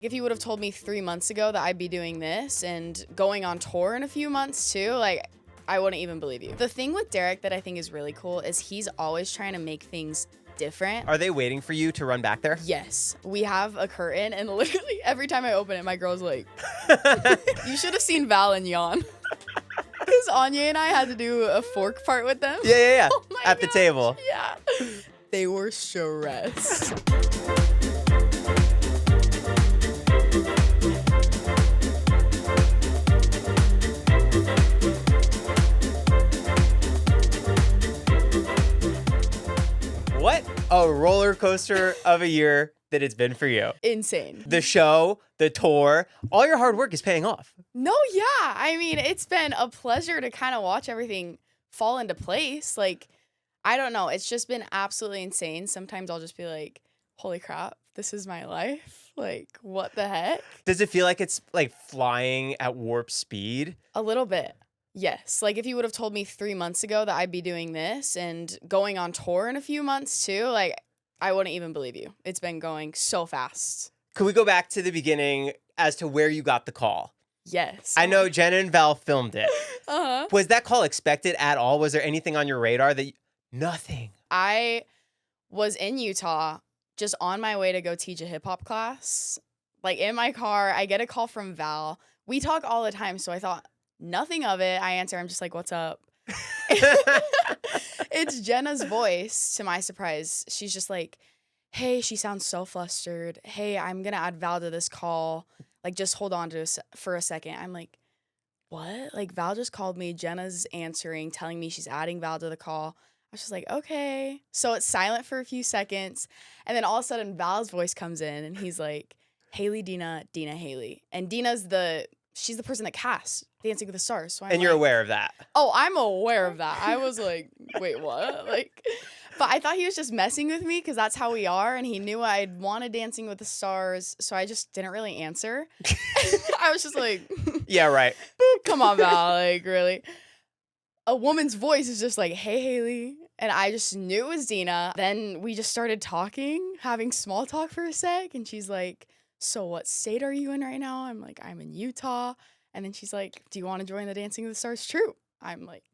If you would have told me 3 months ago that I'd be doing this and going on tour in a few months too, like, I wouldn't even believe you. The thing with Derek that I think is really cool is he's always trying to make things different. Are they waiting for you to run back there? Yes. We have a curtain, and literally every time I open it, my girl's like, you should have seen Val and Jan. Because Anya and I had to do a fork part with them. Yeah. Oh my At the gosh, table. Yeah. They were stressed. What a roller coaster of a year that it's been for you. Insane. The show, the tour, all your hard work is paying off. No, yeah. I mean, it's been a pleasure to kind of watch everything fall into place. Like, I don't know. It's just been absolutely insane. Sometimes I'll just be like, holy crap, this is my life. Like, what the heck? Does it feel like it's like flying at warp speed? A little bit. Yes. Like, if you would have told me 3 months ago that I'd be doing this and going on tour in a few months too, like, I wouldn't even believe you. It's been going so fast. Could we go back to the beginning as to where you got the call? Yes. I know Jenna and Val filmed it. Uh-huh. Was that call expected at all? Was there anything on your radar that Nothing. I was in Utah just on my way to go teach a hip hop class. Like, in my car, I get a call from Val. We talk all the time, so I thought nothing of it. I answer. I'm just like, what's up? It's Jenna's voice, to my surprise. She's just like, hey, she sounds so flustered. Hey, I'm going to add Val to this call. Like, just hold on to us for a second. I'm like, what? Like, Val just called me. Jenna's answering, telling me she's adding Val to the call. I was just like, okay. So it's silent for a few seconds. And then all of a sudden, Val's voice comes in, and he's like, Hailey, Dina, Hailey. And she's the person that casts Dancing with the Stars. So you're aware of that? Oh, I'm aware of that. I was like, wait, what? But I thought he was just messing with me because that's how we are. And he knew I'd wanted Dancing with the Stars. So I just didn't really answer. I was just like, yeah, right. Come on, Val. Like, really? A woman's voice is just like, hey, Hailey. And I just knew it was Dina. Then we just started talking, having small talk for a sec. And she's like, so what state are you in right now? I'm like, I'm in Utah. And then she's like, do you want to join the Dancing with the Stars troupe? I'm like,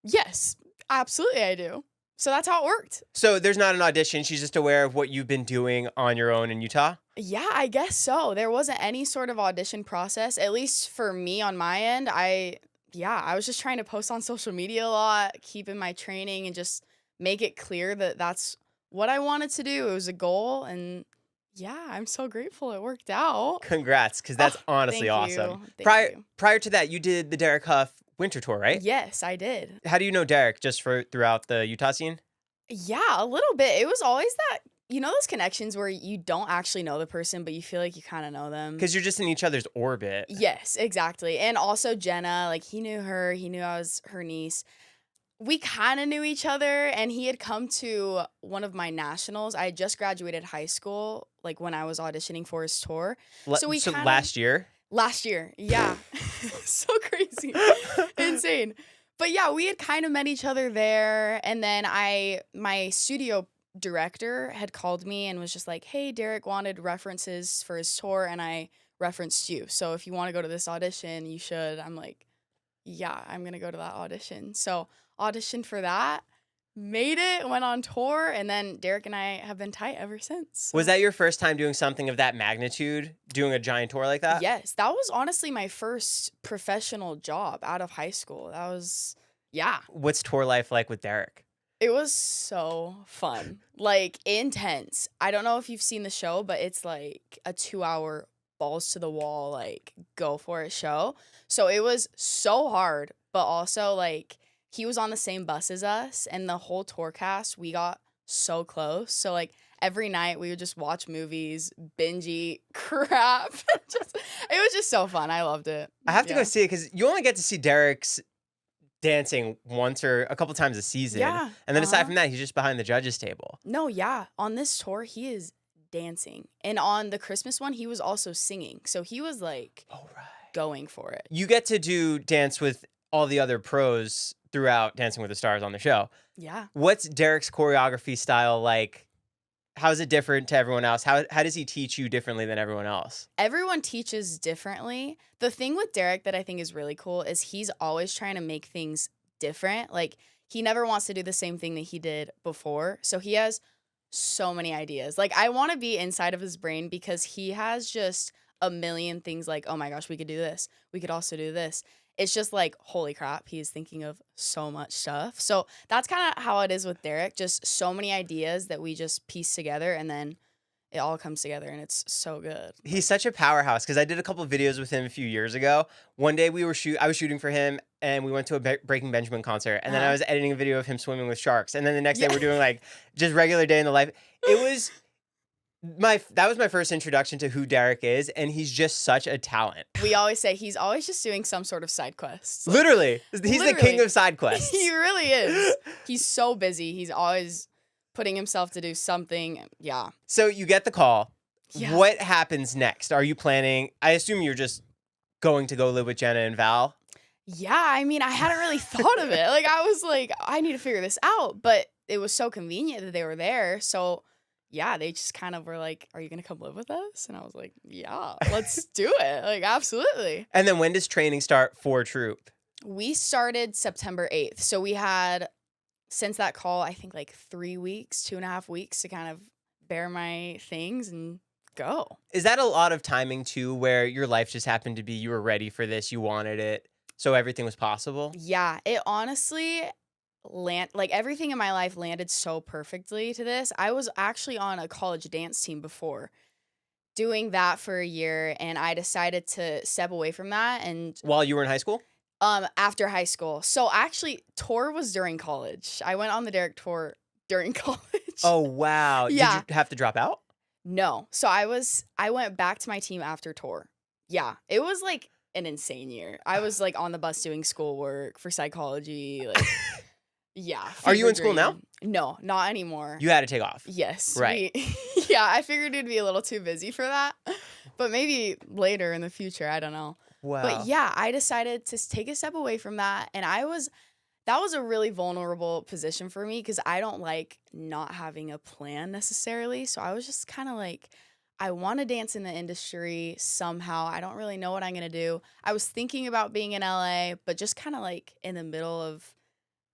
yes, absolutely I do. So that's how it worked. So there's not an audition. She's just aware of what you've been doing on your own in Utah? Yeah, I guess so. There wasn't any sort of audition process, at least for me on my end. I was just trying to post on social media a lot, keep in my training, and just make it clear that that's what I wanted to do. It was a goal, and yeah, I'm so grateful it worked out. Congrats, because that's honestly awesome. Prior to that, you did the Derek Hough winter tour, right? Yes, I did. How do you know Derek? Just throughout the Utah scene? Yeah, a little bit. It was always that, those connections where you don't actually know the person, but you feel like you kind of know them. Because you're just in each other's orbit. Yes, exactly. And also Jenna, like, he knew her. He knew I was her niece. We kind of knew each other, and he had come to one of my nationals. I had just graduated high school, like, when I was auditioning for his tour. So last year? Last year, yeah. So crazy. Insane. But yeah, we had kind of met each other there, and then my studio director had called me and was just like, hey, Derek wanted references for his tour, and I referenced you. So if you want to go to this audition, you should. I'm like, yeah, I'm going to go to that audition. So auditioned for that, made it, went on tour, and then Derek and I have been tight ever since. So. Was that your first time doing something of that magnitude, doing a giant tour like that? Yes, that was honestly my first professional job out of high school. That was, yeah. What's tour life like with Derek? It was so fun, like, intense. I don't know if you've seen the show, but it's like a 2-hour balls to the wall, like, go for it show. So it was so hard, but also, like, he was on the same bus as us, and the whole tour cast, we got so close. So, like, every night we would just watch movies, binge eat crap. It was just so fun. I loved it. I have to go see it because you only get to see Derek's dancing once or a couple times a season. Yeah. And then aside from that, he's just behind the judges table. No, yeah. On this tour, he is dancing. And on the Christmas one, he was also singing. So he was, like, going for it. You get to dance with all the other pros throughout Dancing with the Stars on the show. Yeah. What's Derek's choreography style like How is it different to everyone else? How does he teach you differently than everyone else? Everyone teaches differently. The thing with Derek that I think is really cool is he's always trying to make things different. Like, he never wants to do the same thing that he did before. So he has so many ideas. Like, I want to be inside of his brain because he has just a million things like, oh my gosh, we could do this. We could also do this. It's just like, holy crap, he's thinking of so much stuff. So that's kind of how it is with Derek. Just so many ideas that we just piece together and then it all comes together and it's so good. He's such a powerhouse because I did a couple of videos with him a few years ago. One day I was shooting for him and we went to a Breaking Benjamin concert and then I was editing a video of him swimming with sharks. And then the next day we're doing like just regular day in the life. It was that was my first introduction to who Derek is, and he's just such a talent. We always say he's always just doing some sort of side quest. Like, literally. He's the king of side quests. He really is. He's so busy. He's always putting himself to do something. Yeah. So you get the call. Yeah. What happens next? Are you planning? I assume you're just going to go live with Jenna and Val. Yeah, I mean, I hadn't really thought of it. Like, I was like, I need to figure this out. But it was so convenient that they were there. So yeah, they just kind of were like, are you going to come live with us? And I was like, yeah, let's do it. Like, absolutely. And then when does training start for Troupe? We started September 8th. So we had, since that call, I think like 3 weeks, 2.5 weeks to kind of bear my things and go. Is that a lot of timing too, where your life just happened to be, you were ready for this, you wanted it, so everything was possible? Yeah, it honestly like everything in my life landed so perfectly to this. I was actually on a college dance team before, doing that for a year, and I decided to step away from that. And while you were in high school? After high school. So actually, tour was during college. I went on the Derek tour during college. Oh wow! Yeah. Did you have to drop out? No. So I went back to my team after tour. Yeah, it was like an insane year. I was like on the bus doing schoolwork for psychology, like. Yeah. Are you in school now? No, not anymore. You had to take off. Yes. Right. Yeah, I figured it'd be a little too busy for that. But maybe later in the future, I don't know. Wow. But yeah, I decided to take a step away from that. And that was a really vulnerable position for me because I don't like not having a plan necessarily. So I was just kind of like, I want to dance in the industry somehow. I don't really know what I'm going to do. I was thinking about being in LA, but just kind of like in the middle of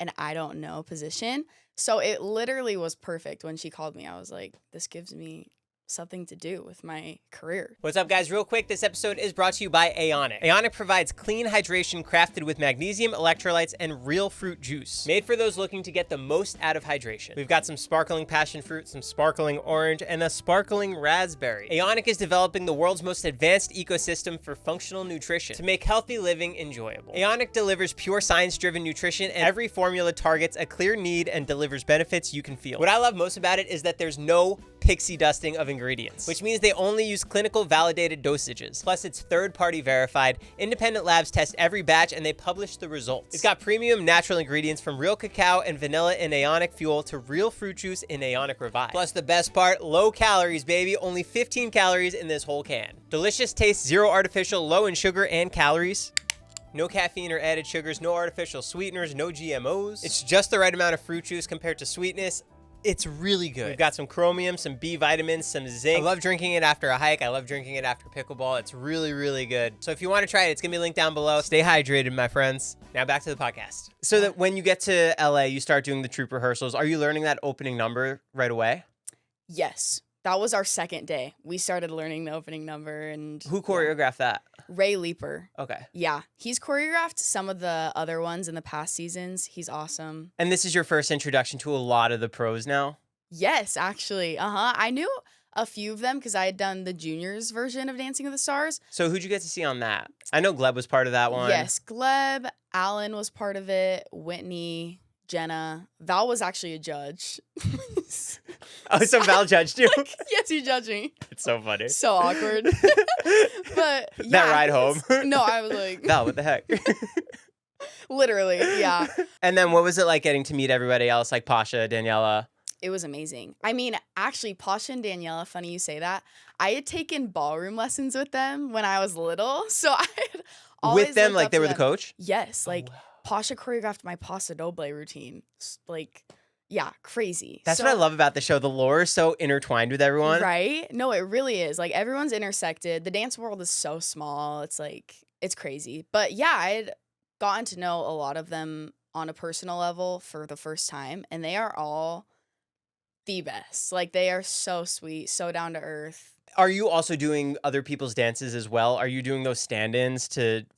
an I don't know position. So it literally was perfect when she called me. I was like, this gives me something to do with my career. What's up, guys? Real quick, this episode is brought to you by Aonic. Aonic provides clean hydration crafted with magnesium, electrolytes, and real fruit juice. Made for those looking to get the most out of hydration. We've got some sparkling passion fruit, some sparkling orange, and a sparkling raspberry. Aonic is developing the world's most advanced ecosystem for functional nutrition to make healthy living enjoyable. Aonic delivers pure science-driven nutrition, and every formula targets a clear need and delivers benefits you can feel. What I love most about it is that there's no pixie dusting of ingredients, which means they only use clinical validated dosages. Plus, it's third-party verified. Independent labs test every batch and they publish the results. It's got premium natural ingredients from real cacao and vanilla in Aonic Fuel to real fruit juice in Aonic Revive. Plus, the best part, low calories, baby. Only 15 calories in this whole can. Delicious taste, zero artificial, low in sugar and calories. No caffeine or added sugars, no artificial sweeteners, no GMOs. It's just the right amount of fruit juice compared to sweetness. It's really good. We've got some chromium, some B vitamins, some zinc. I love drinking it after a hike. I love drinking it after pickleball. It's really, really good. So if you want to try it, it's going to be linked down below. Stay hydrated, my friends. Now back to the podcast. So that when you get to LA, you start doing the troupe rehearsals. Are you learning that opening number right away? Yes. That was our second day. We started learning the opening number. And who choreographed that? Ray Leeper. Okay. Yeah. He's choreographed some of the other ones in the past seasons. He's awesome. And this is your first introduction to a lot of the pros now? Yes, actually. I knew a few of them because I had done the juniors version of Dancing with the Stars. So who'd you get to see on that? I know Gleb was part of that one. Yes, Gleb, Alan was part of it, Whitney, Jenna. Val was actually a judge. Oh, so Val judged you? Yes, he judged me. It's so funny. So awkward. But yeah, that ride home. No, I was like, Val, what the heck? Literally, yeah. And then what was it like getting to meet everybody else, like Pasha, Daniela? It was amazing. I mean, actually, Pasha and Daniela, funny you say that. I had taken ballroom lessons with them when I was little. So I had always with them, looked like up they to were them. the coach? Yes. Like, wow. Pasha choreographed my Paso Doble routine. Like, Yeah, crazy. That's what I love about the show. The lore is so intertwined with everyone. Right? No, it really is. Like, everyone's intersected. The dance world is so small. It's like, it's crazy. But yeah, I'd gotten to know a lot of them on a personal level for the first time, and they are all the best. Like, they are so sweet, so down to earth. Are you also doing other people's dances as well? Are you doing those stand-ins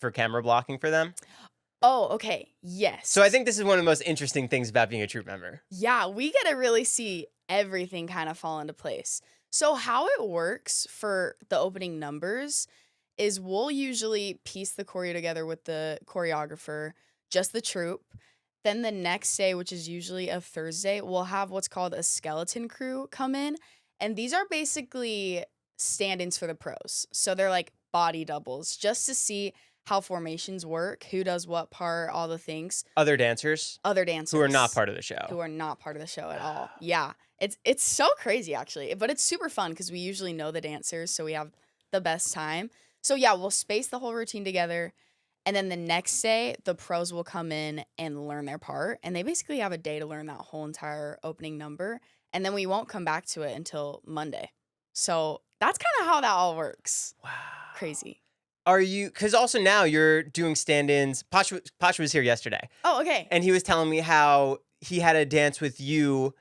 for camera blocking for them? Oh, okay. Yes. So I think this is one of the most interesting things about being a troupe member. Yeah, we get to really see everything kind of fall into place. So how it works for the opening numbers is we'll usually piece the choreo together with the choreographer, just the troupe. Then the next day, which is usually a Thursday, we'll have what's called a skeleton crew come in. And these are basically stand-ins for the pros. So they're like body doubles just to see how formations work, who does what part, all the things. Other dancers Who are not part of the show. Who are not part of the show at all. Yeah. It's so crazy, actually. But it's super fun because we usually know the dancers, so we have the best time. So yeah, we'll space the whole routine together. And then the next day, the pros will come in and learn their part. And they basically have a day to learn that whole entire opening number. And then we won't come back to it until Monday. So that's kind of how that all works. Wow. Crazy. Are you, because also now you're doing stand-ins. Posh was here yesterday. Oh, okay. And he was telling me how he had a dance with you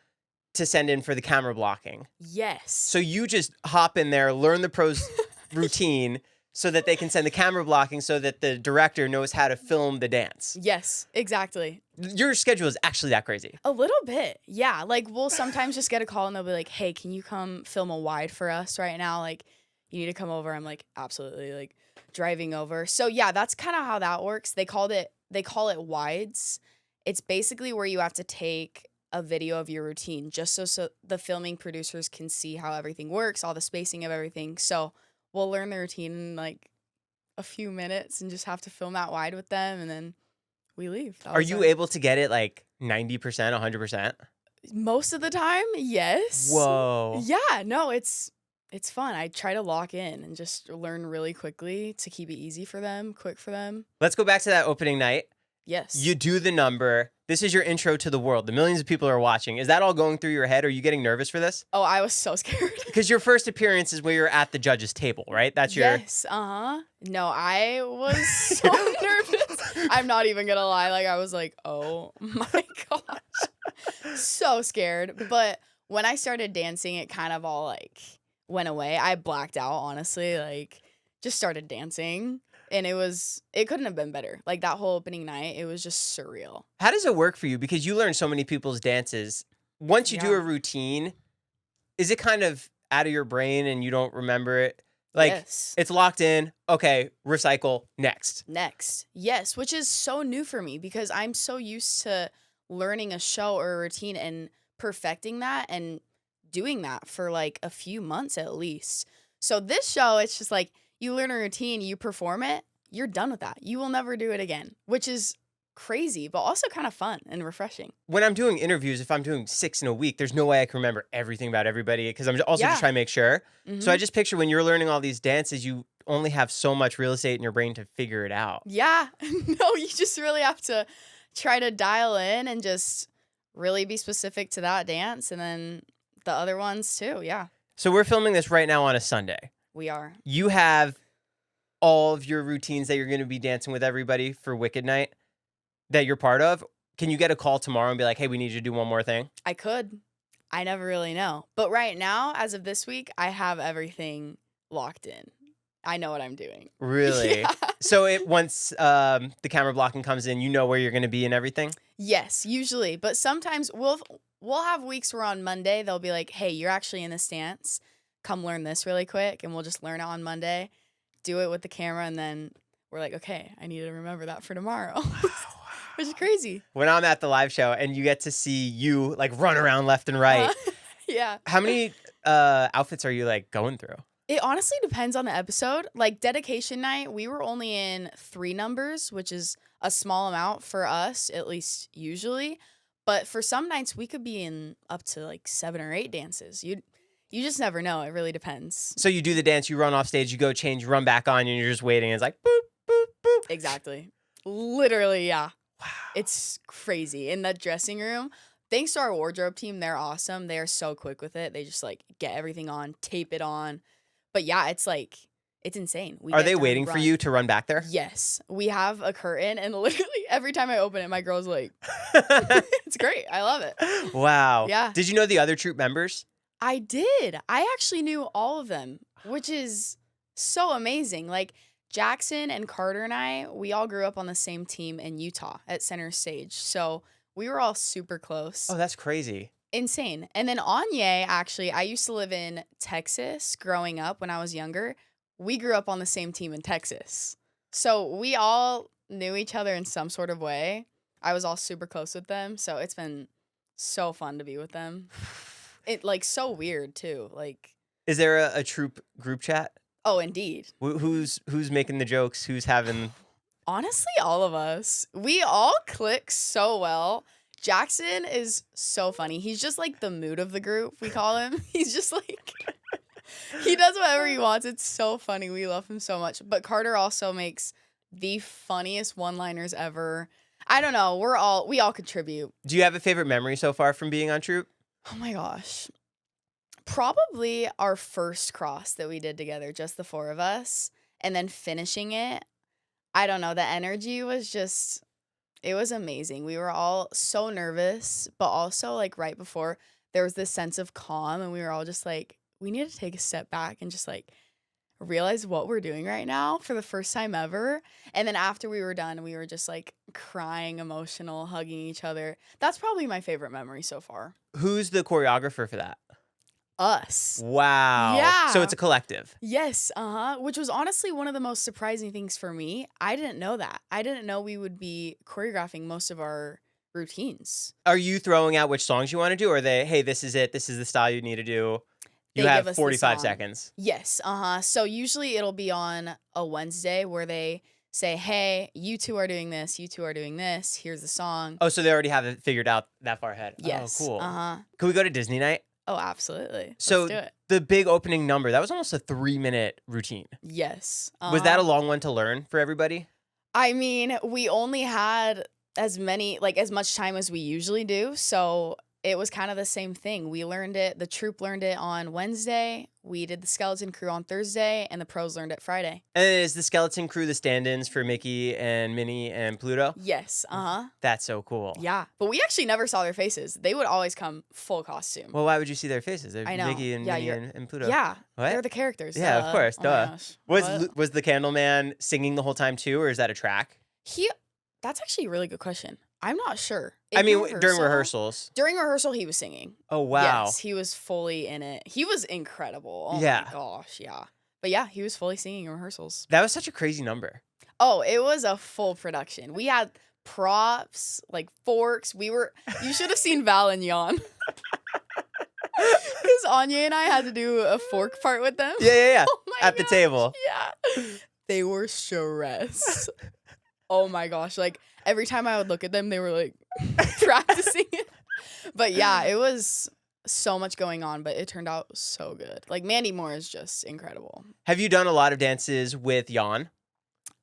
to send in for the camera blocking. Yes. So you just hop in there, learn the pros routine so that they can send the camera blocking so that the director knows how to film the dance. Yes, exactly. Your schedule is actually that crazy. A little bit. Yeah. Like, we'll sometimes just get a call and they'll be like, hey, can you come film a wide for us right now? Like, you need to come over. I'm like, absolutely. Like, driving over. So yeah, that's kind of how that works. They call it wides. It's basically where you have to take a video of your routine just so the filming producers can see how everything works, all the spacing of everything. So we'll learn the routine in like a few minutes and just have to film that wide with them, and then we leave. Are you able to get it like 90%, 100%? Most of the time, yes. Whoa. Yeah, no, it's fun. I try to lock in and just learn really quickly to keep it easy for them, quick for them. Let's go back to that opening night. Yes. You do the number. This is your intro to the world. The millions of people are watching. Is that all going through your head? Are you getting nervous for this? Oh, I was so scared. Because your first appearance is where you're at the judges' table, right? That's your... Yes, No, I was so nervous. I'm not even going to lie. Like, I was like, oh my gosh. So scared. But when I started dancing, it kind of all, like, went away. I blacked out, honestly. Like, just started dancing. And it couldn't have been better. Like, that whole opening night, it was just surreal. How does it work for you? Because you learn so many people's dances. Once you do a routine, is it kind of out of your brain and you don't remember it? Like, yes. It's locked in. Okay, recycle, next. Yes, which is so new for me because I'm so used to learning a show or a routine and perfecting that and doing that for, like, a few months at least. So this show, it's just like, you learn a routine, you perform it, you're done with that. You will never do it again, which is crazy, but also kind of fun and refreshing. When I'm doing interviews, if I'm doing 6 in a week, there's no way I can remember everything about everybody because I'm also just trying to make sure. Mm-hmm. So I just picture when you're learning all these dances, you only have so much real estate in your brain to figure it out. Yeah. No, you just really have to try to dial in and just really be specific to that dance and then the other ones too. Yeah. So we're filming this right now on a Sunday. We are. You have all of your routines that you're going to be dancing with everybody for Wicked Night that you're part of. Can you get a call tomorrow and be like, hey, we need you to do one more thing? I could. I never really know. But right now, as of this week, I have everything locked in. I know what I'm doing. Really? Yeah. So once the camera blocking comes in, you know where you're going to be and everything? Yes, usually. But sometimes we'll have weeks where on Monday, they'll be like, hey, you're actually in this dance. Come learn this really quick, and we'll just learn it on Monday, do it with the camera, and then we're like, okay, I need to remember that for tomorrow, which is crazy. When I'm at the live show and you get to see you like run around left and right. Yeah. How many outfits are you like going through? It honestly depends on the episode. Like dedication night, we were only in 3 numbers, which is a small amount for us, at least usually. But for some nights, we could be in up to like 7 or 8 dances. You just never know. It really depends. So you do the dance, you run off stage, you go change, you run back on, and you're just waiting. And it's like, boop, boop, boop. Exactly. Literally, yeah. Wow. It's crazy. In that dressing room, thanks to our wardrobe team, they're awesome. They are so quick with it. They just like get everything on, tape it on. But yeah, it's like, it's insane. Are they waiting for you to run back there? Yes. We have a curtain, and literally every time I open it, my girl's like, it's great. I love it. Wow. Yeah. Did you know the other troupe members? I did. I actually knew all of them, which is so amazing. Like Jackson and Carter and I, we all grew up on the same team in Utah at Center Stage. So we were all super close. Oh, that's crazy. Insane. And then Anye, actually, I used to live in Texas growing up when I was younger. We grew up on the same team in Texas. So we all knew each other in some sort of way. I was all super close with them. So it's been so fun to be with them. It like so weird too. Like, is there a troupe group chat? Oh, indeed. Who's making the jokes? Who's having? Honestly, all of us. We all click so well. Jackson is so funny. He's just like the mood of the group, we call him. He's just like, he does whatever he wants. It's so funny. We love him so much. But Carter also makes the funniest one-liners ever. I don't know. We all contribute. Do you have a favorite memory so far from being on troupe? Oh my gosh. Probably our first cross that we did together, just the four of us, and then finishing it. I don't know. The energy was just, it was amazing. We were all so nervous, but also like right before there was this sense of calm, and we were all just like, we need to take a step back and just like realize what we're doing right now for the first time ever. And then after we were done, we were just like crying, emotional, hugging each other. That's probably my favorite memory so far. Who's the choreographer for that? Us. Wow. Yeah. So it's a collective. Yes. Which was honestly one of the most surprising things for me. I didn't know that. I didn't know we would be choreographing most of our routines. Are you throwing out which songs you want to do? Or are they, hey, this is it. This is the style you need to do. You have 45 seconds. Yes. So usually it'll be on a Wednesday where they say, hey, you two are doing this. You two are doing this. Here's the song. Oh, so they already have it figured out that far ahead. Yes. Oh, cool. Can we go to Disney night? Oh, absolutely. So let's do it. The big opening number, that was almost a 3-minute routine. Yes. Was that a long one to learn for everybody? I mean, we only had as much time as we usually do. So it was kind of the same thing. We learned it. The troupe learned it on Wednesday. We did the skeleton crew on Thursday, and the pros learned it Friday. And is the skeleton crew the stand-ins for Mickey and Minnie and Pluto? Yes. That's so cool. Yeah. But we actually never saw their faces. They would always come full costume. Well, why would you see their faces? They're I know. Mickey and Minnie and Pluto. Yeah. What? They're the characters. Yeah, of course. Oh Duh. my gosh. Was the Candleman singing the whole time too, or is that a track? That's actually a really good question. I'm not sure. During rehearsals. During rehearsal, he was singing. Oh, wow. Yes, he was fully in it. He was incredible. Oh Yeah. my gosh, yeah. But yeah, he was fully singing in rehearsals. That was such a crazy number. Oh, it was a full production. We had props, like forks. You should have seen Val and Jan. Because Anya and I had to do a fork part with them. Yeah. Oh my At the table. Yeah. They were stressed. Oh my gosh. Like every time I would look at them, they were like practicing it. But yeah, it was so much going on, but it turned out so good. Like Mandy Moore is just incredible. Have you done a lot of dances with Jan?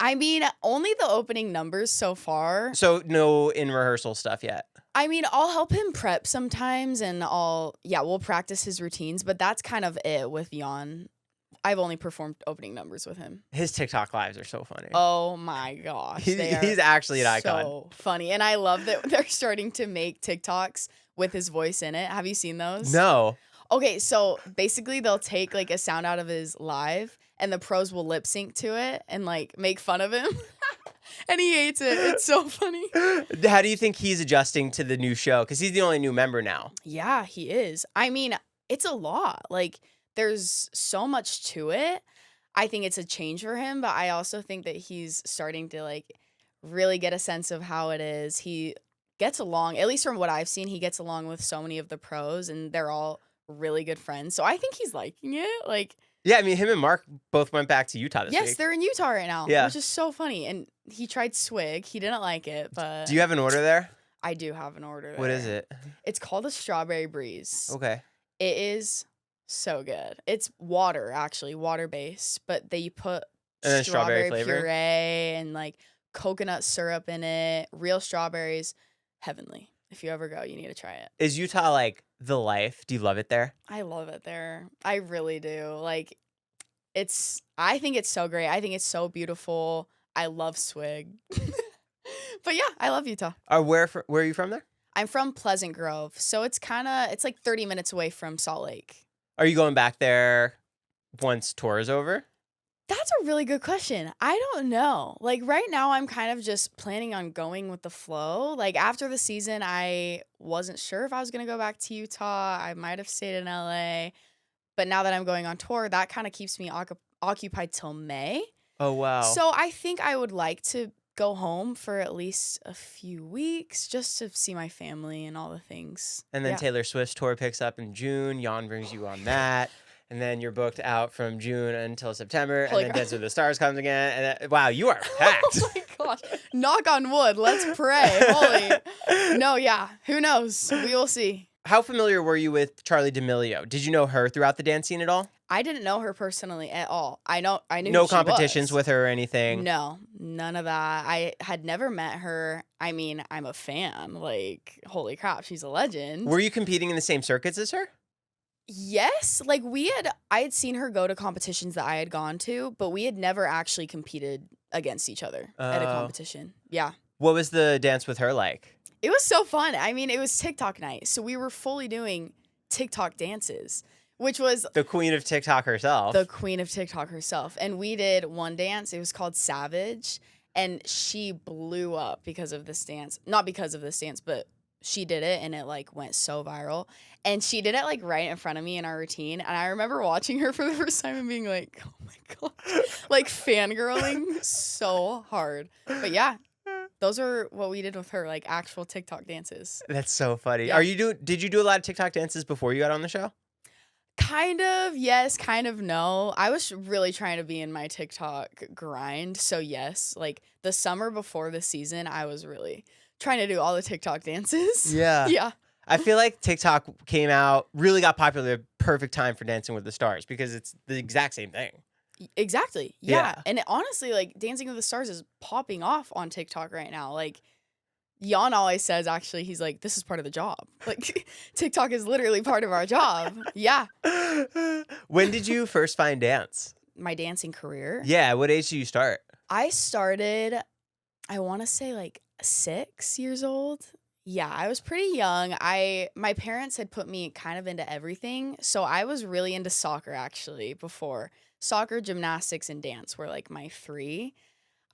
I mean, only the opening numbers so far. So no in rehearsal stuff yet. I mean, I'll help him prep sometimes, and we'll practice his routines, but that's kind of it with Jan. I've only performed opening numbers with him. His TikTok lives are so funny. Oh my gosh. He's actually an icon. So funny. And I love that they're starting to make TikToks with his voice in it. Have you seen those? No. Okay, so basically they'll take like a sound out of his live, and the pros will lip sync to it and like make fun of him. And he hates it. It's so funny. How do you think he's adjusting to the new show? Because he's the only new member now. Yeah, he is. I mean, it's a lot. Like, there's so much to it. I think it's a change for him, but I also think that he's starting to like really get a sense of how it is. He gets along, at least from what I've seen, he gets along with so many of the pros, and they're all really good friends. So I think he's liking it. Like, yeah, I mean, him and Mark both went back to Utah this week. Yes, they're in Utah right now, yeah. Which is so funny. And he tried swig. He didn't like it, but... Do you have an order there? I do have an order there. What is it? It's called a strawberry breeze. Okay. It is so good. It's water, actually, water-based, but they put strawberry puree and like coconut syrup in it, real strawberries, heavenly. If you ever go, you need to try it. Is Utah like the life? Do you love it there? I love it there. I really do. Like, I think it's so great. I think it's so beautiful. I love swig. But yeah, I love Utah. Where are you from there? I'm from Pleasant Grove, so it's like 30 minutes away from Salt Lake. Are you going back there once tour is over? That's a really good question. I don't know. Like right now, I'm kind of just planning on going with the flow. Like after the season, I wasn't sure if I was going to go back to Utah. I might have stayed in LA. But now that I'm going on tour, that kind of keeps me occupied till May. Oh, wow. So I think I would like to go home for at least a few weeks just to see my family and all the things. And then Taylor Swift's tour picks up in June. Jan brings you on that. And then you're booked out from June until September. Holy and then crap. Dance with the Stars comes again. And then, wow, you are packed. Oh my gosh. Knock on wood. Let's pray. Holy. No, yeah. Who knows? We will see. How familiar were you with Charli D'Amelio? Did you know her throughout the dance scene at all? I didn't know her personally at all. I knew No who she competitions was. with her or anything? No, none of that. I had never met her. I mean, I'm a fan. Like, holy crap, she's a legend. Were you competing in the same circuits as her? Yes, like I had seen her go to competitions that I had gone to, but we had never actually competed against each other at a competition. Yeah. What was the dance with her like? It was so fun. I mean, it was TikTok night, so we were fully doing TikTok dances, which was The queen of TikTok herself. the queen of TikTok herself. And we did one dance. It was called Savage, and she blew up because of this dance. Not because of this dance, but she did it, and it like went so viral. And she did it like right in front of me in our routine. And I remember watching her for the first time and being like, oh my God, like fangirling so hard. But yeah, those are what we did with her, like actual TikTok dances. That's so funny. Yeah. Did you do a lot of TikTok dances before you got on the show? Kind of, yes, kind of no. I was really trying to be in my TikTok grind. So yes, like the summer before the season, I was really trying to do all the TikTok dances. Yeah. Yeah. I feel like TikTok came out, really got popular at the perfect time for Dancing with the Stars because it's the exact same thing. Exactly. Yeah. Yeah. And honestly, like Dancing with the Stars is popping off on TikTok right now. Like Jan always says, actually, he's like, this is part of the job. Like TikTok is literally part of our job. Yeah. When did you first find dance? My dancing career. Yeah, what age did you start? I started, I want to say like 6 years old. Yeah, I was pretty young. My parents had put me kind of into everything. So I was really into soccer actually before. Soccer, gymnastics, and dance were like my 3.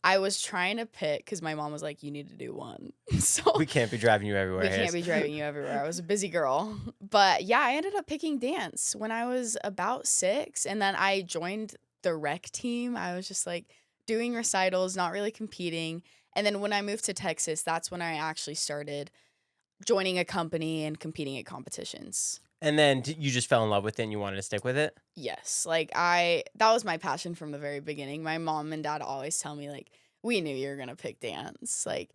I was trying to pick because my mom was like, you need to do one. So We can't be driving you everywhere. we can't be driving you everywhere. I was a busy girl. But yeah, I ended up picking dance when I was about 6. And then I joined the rec team. I was just like doing recitals, not really competing. And then when I moved to Texas, that's when I actually started joining a company and competing at competitions. And then you just fell in love with it and you wanted to stick with it? Yes. Like that was my passion from the very beginning. My mom and dad always tell me like, we knew you were going to pick dance. Like,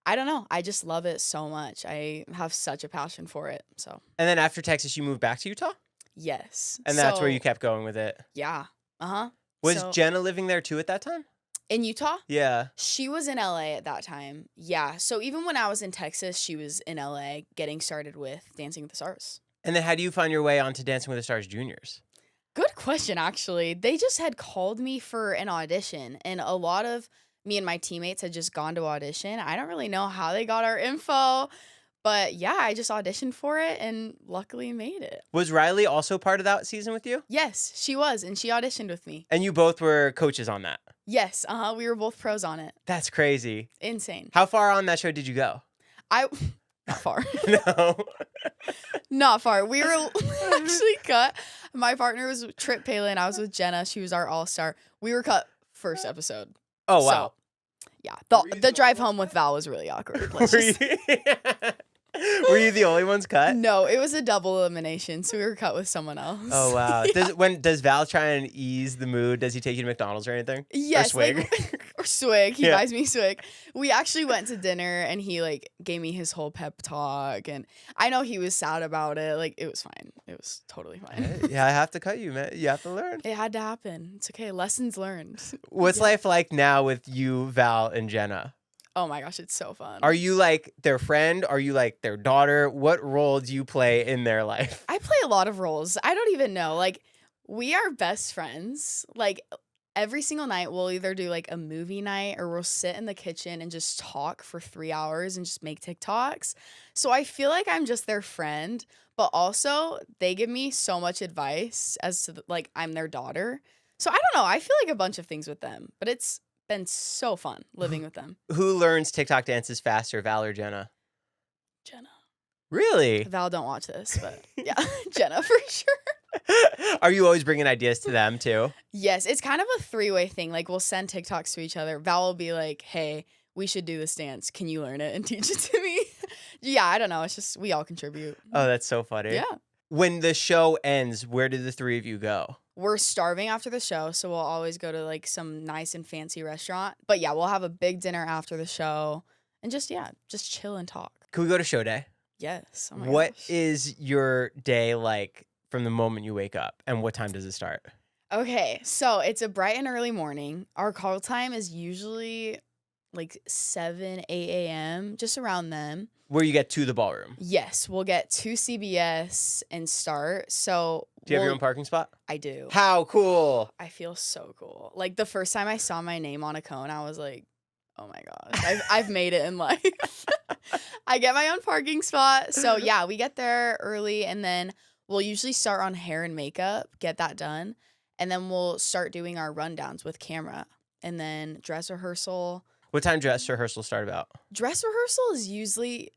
I don't know. I just love it so much. I have such a passion for it. So. And then after Texas, you moved back to Utah? Yes. And that's where you kept going with it? Yeah. Uh-huh. Was Jenna living there too at that time? In Utah? Yeah. She was in LA at that time. Yeah. So even when I was in Texas, she was in LA getting started with Dancing with the Stars. And then how do you find your way onto Dancing with the Stars Juniors? Good question, actually. They just had called me for an audition, and a lot of me and my teammates had just gone to audition. I don't really know how they got our info, but yeah, I just auditioned for it and luckily made it. Was Riley also part of that season with you? Yes, she was, and she auditioned with me. And you both were coaches on that? Yes, we were both pros on it. That's crazy. Insane. How far on that show did you go? Not far. No. Not far. We were actually cut. My partner was Trip Palin. I was with Jenna. She was our all-star. We were cut first episode. Oh, wow. So, yeah. The drive home with Val was really awkward. Were you the only ones cut? No, it was a double elimination, so we were cut with someone else. Oh, wow. Yeah. Does Val try and ease the mood? Does he take you to McDonald's or anything? Yes. Or swig? Or swig. He Yeah. buys me swig. We actually went to dinner, and he, gave me his whole pep talk, and I know he was sad about it. It was fine. It was totally fine. Yeah, I have to cut you, man. You have to learn. It had to happen. It's okay. Lessons learned. What's Yeah. life like now with you, Val, and Jenna? Oh my gosh, it's so fun. Are you like their friend? Are you like their daughter? What role do you play in their life? I play a lot of roles. I don't even know. Like, we are best friends. Like, every single night we'll either do like a movie night or we'll sit in the kitchen and just talk for 3 hours and just make TikToks. So I feel like I'm just their friend, but also they give me so much advice as to like I'm their daughter. So I don't know. I feel like a bunch of things with them, but it's been so fun living with them. Who learns TikTok dances faster, Val or Jenna? Jenna. Really? Val don't watch this, but yeah, Jenna for sure. Are you always bringing ideas to them too? Yes, it's kind of a 3-way thing. Like, we'll send TikToks to each other. Val will be like, hey, we should do this dance. Can you learn it and teach it to me? Yeah, I don't know. It's just we all contribute. Oh, that's so funny. Yeah. When the show ends, where do the three of you go? We're starving after the show, so we'll always go to like some nice and fancy restaurant. But yeah, we'll have a big dinner after the show and just chill and talk. Can we go to show day? Yes. Oh my What gosh. is your day like from the moment you wake up, and what time does it start? Okay, so it's a bright and early morning. Our call time is usually like 7, 8 a.m., just around then. Where you get to the ballroom? Yes, we'll get to CBS and start. So Do you have your own parking spot? I do. How cool. I feel so cool. Like, the first time I saw my name on a cone, I was like, oh my gosh, I've made it in life. I get my own parking spot. So yeah, we get there early, and then we'll usually start on hair and makeup, get that done. And then we'll start doing our rundowns with camera, and then dress rehearsal. What time dress rehearsal start about? Dress rehearsal is usually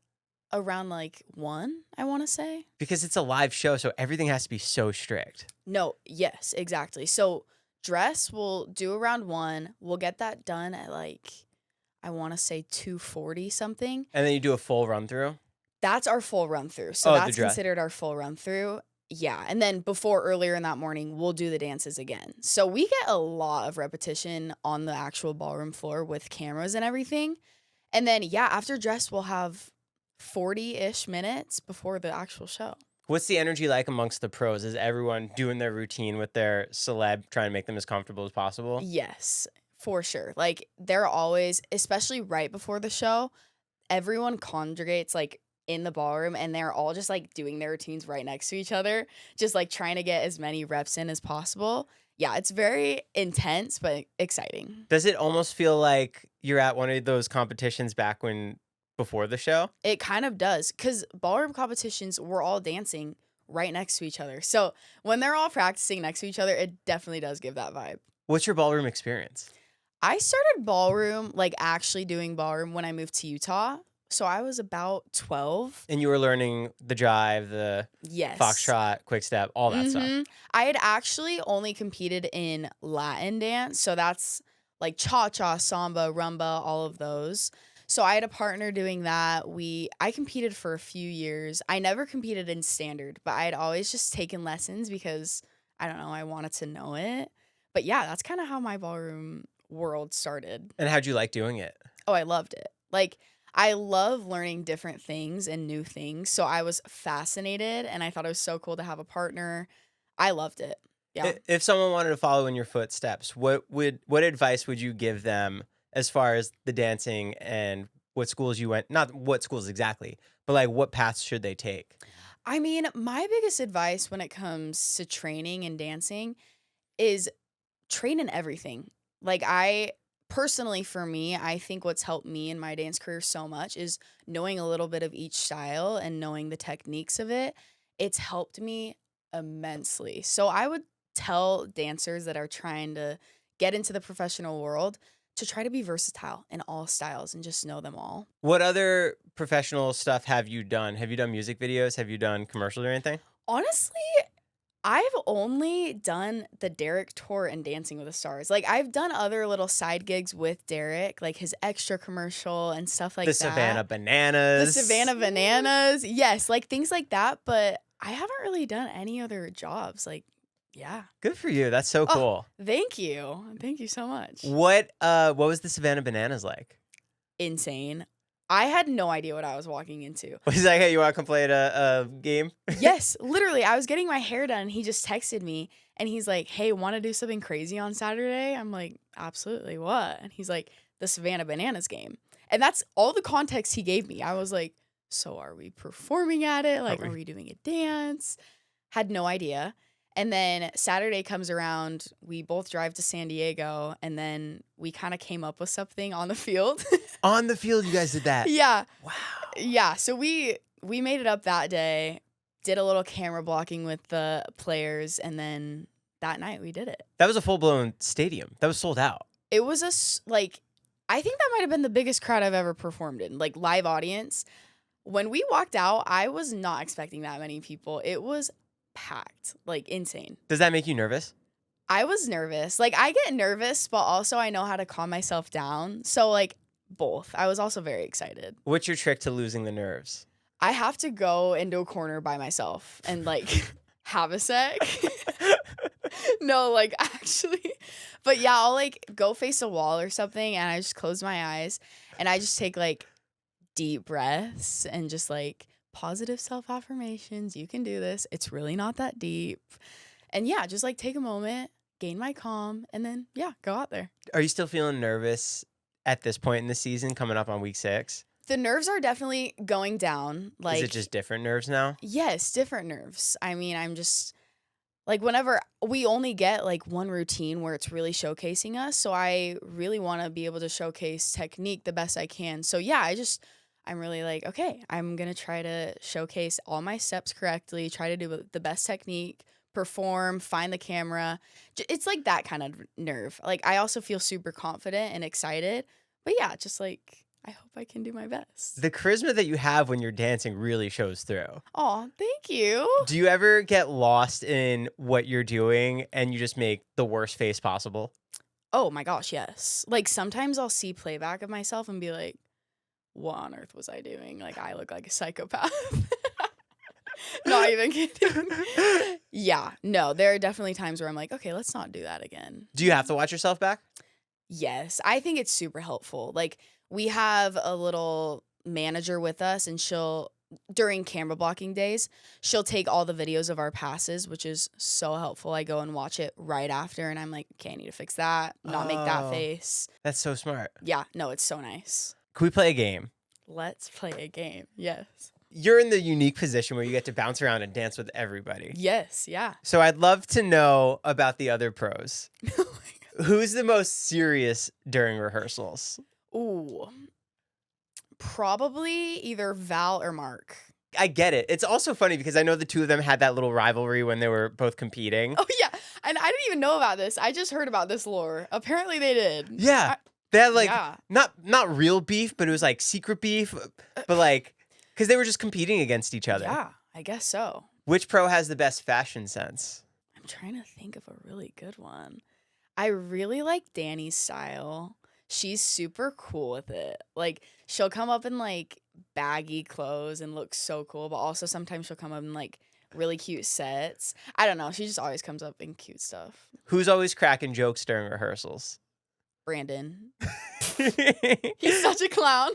around like 1, I want to say. Because it's a live show, so everything has to be so strict. No, yes, exactly. So dress we'll do around 1. We'll get that done at like, I want to say 2:40 something. And then you do a full run through? That's our full run through. So Oh, the that's dress. considered our full run through. Yeah. And then earlier in that morning, we'll do the dances again. So we get a lot of repetition on the actual ballroom floor with cameras and everything. And then, yeah, after dress, we'll have 40-ish minutes before the actual show. What's the energy like amongst the pros? Is everyone doing their routine with their celeb, trying to make them as comfortable as possible? Yes, for sure. Like, they're always, especially right before the show, everyone congregates like in the ballroom, and they're all just like doing their routines right next to each other, just like trying to get as many reps in as possible. Yeah, it's very intense, but exciting. Does it almost feel like you're at one of those competitions back when before the show? It kind of does, because ballroom competitions, we're all dancing right next to each other. So when they're all practicing next to each other, it definitely does give that vibe. What's your ballroom experience? I started ballroom, like actually doing ballroom, when I moved to Utah. So I was about 12. And you were learning the jive, the Yes. foxtrot, quick step, all that stuff. Mhm. I had actually only competed in Latin dance. So that's like cha-cha, samba, rumba, all of those. So I had a partner doing that. I competed for a few years. I never competed in standard, but I had always just taken lessons because, I don't know, I wanted to know it. But yeah, that's kind of how my ballroom world started. And how'd you like doing it? Oh, I loved it. Like, I love learning different things and new things. So I was fascinated, and I thought it was so cool to have a partner. I loved it. Yeah. If someone wanted to follow in your footsteps, what advice would you give them as far as the dancing and what schools you went? Not what schools exactly, but like what paths should they take? I mean, my biggest advice when it comes to training and dancing is train in everything. Like, personally, for me, I think what's helped me in my dance career so much is knowing a little bit of each style and knowing the techniques of it. It's helped me immensely. So I would tell dancers that are trying to get into the professional world to try to be versatile in all styles and just know them all. What other professional stuff have you done? Have you done music videos? Have you done commercials or anything? Honestly, I've only done the Derek tour and Dancing with the Stars. Like, I've done other little side gigs with Derek, like his extra commercial and stuff like The that. Savannah Bananas. The Savannah Bananas. Yes, like things like that. But I haven't really done any other jobs. Like, yeah. Good for you. That's so cool. Thank you. Thank you so much. What was the Savannah Bananas like? Insane. I had no idea what I was walking into. Was like, hey, you want to come play at a game? Yes, literally. I was getting my hair done. He just texted me, And he's like, hey, want to do something crazy on Saturday? I'm like, absolutely, what? And he's like, the Savannah Bananas game. And that's all the context he gave me. I was like, so are we performing at it? Like, are we doing a dance? Had no idea. And then Saturday comes around, we both drive to San Diego, and then we kind of came up with something on the field. On the field, you guys did that? Yeah. Wow. Yeah, so we made it up that day, did a little camera blocking with the players, and then that night we did it. That was a full-blown stadium. That was sold out. It was I think that might have been the biggest crowd I've ever performed in, like live audience. When we walked out, I was not expecting that many people. It was packed, like insane. Does that make you nervous? I was nervous. Like, I get nervous, but also I know how to calm myself down. So, like, both. I was also very excited. What's your trick to losing the nerves? I have to go into a corner by myself and, like, have a sec. No, like, actually. But yeah, I'll, like, go face a wall or something, and I just close my eyes, and I just take, like, deep breaths and just, like, positive self-affirmations. You can do this. It's really not that deep. And yeah, just like take a moment, gain my calm, and then yeah, go out there. Are you still feeling nervous at this point in the season coming up on week 6? The nerves are definitely going down. Like, is it just different nerves now? Yes, different nerves. I mean, I'm just like, whenever we only get like one routine where it's really showcasing us. So I really want to be able to showcase technique the best I can. So yeah, I'm really like, okay, I'm going to try to showcase all my steps correctly, try to do the best technique, perform, find the camera. It's like that kind of nerve. Like, I also feel super confident and excited. But yeah, just like, I hope I can do my best. The charisma that you have when you're dancing really shows through. Oh, thank you. Do you ever get lost in what you're doing and you just make the worst face possible? Oh my gosh, yes. Like, sometimes I'll see playback of myself and be like, what on earth was I doing? Like, I look like a psychopath. Not even kidding. Yeah, no, there are definitely times where I'm like, okay, let's not do that again. Do you have to watch yourself back? Yes, I think it's super helpful. Like, we have a little manager with us, and during camera blocking days, she'll take all the videos of our passes, which is so helpful. I go and watch it right after, and I'm like, okay, I need to fix that, not make that face. That's so smart. Yeah, no, it's so nice. Can we play a game? Let's play a game, yes. You're in the unique position where you get to bounce around and dance with everybody. Yes, yeah. So I'd love to know about the other pros. Oh my God. Who's the most serious during rehearsals? Ooh, probably either Val or Mark. I get it. It's also funny because I know the two of them had that little rivalry when they were both competing. Oh, yeah. And I didn't even know about this. I just heard about this lore. Apparently they did. Yeah. They had like, not real beef, but it was like secret beef. But like, because they were just competing against each other. Yeah, I guess so. Which pro has the best fashion sense? I'm trying to think of a really good one. I really like Danny's style. She's super cool with it. Like, she'll come up in like baggy clothes and look so cool, but also sometimes she'll come up in like really cute sets. I don't know. She just always comes up in cute stuff. Who's always cracking jokes during rehearsals? Brandon. He's such a clown.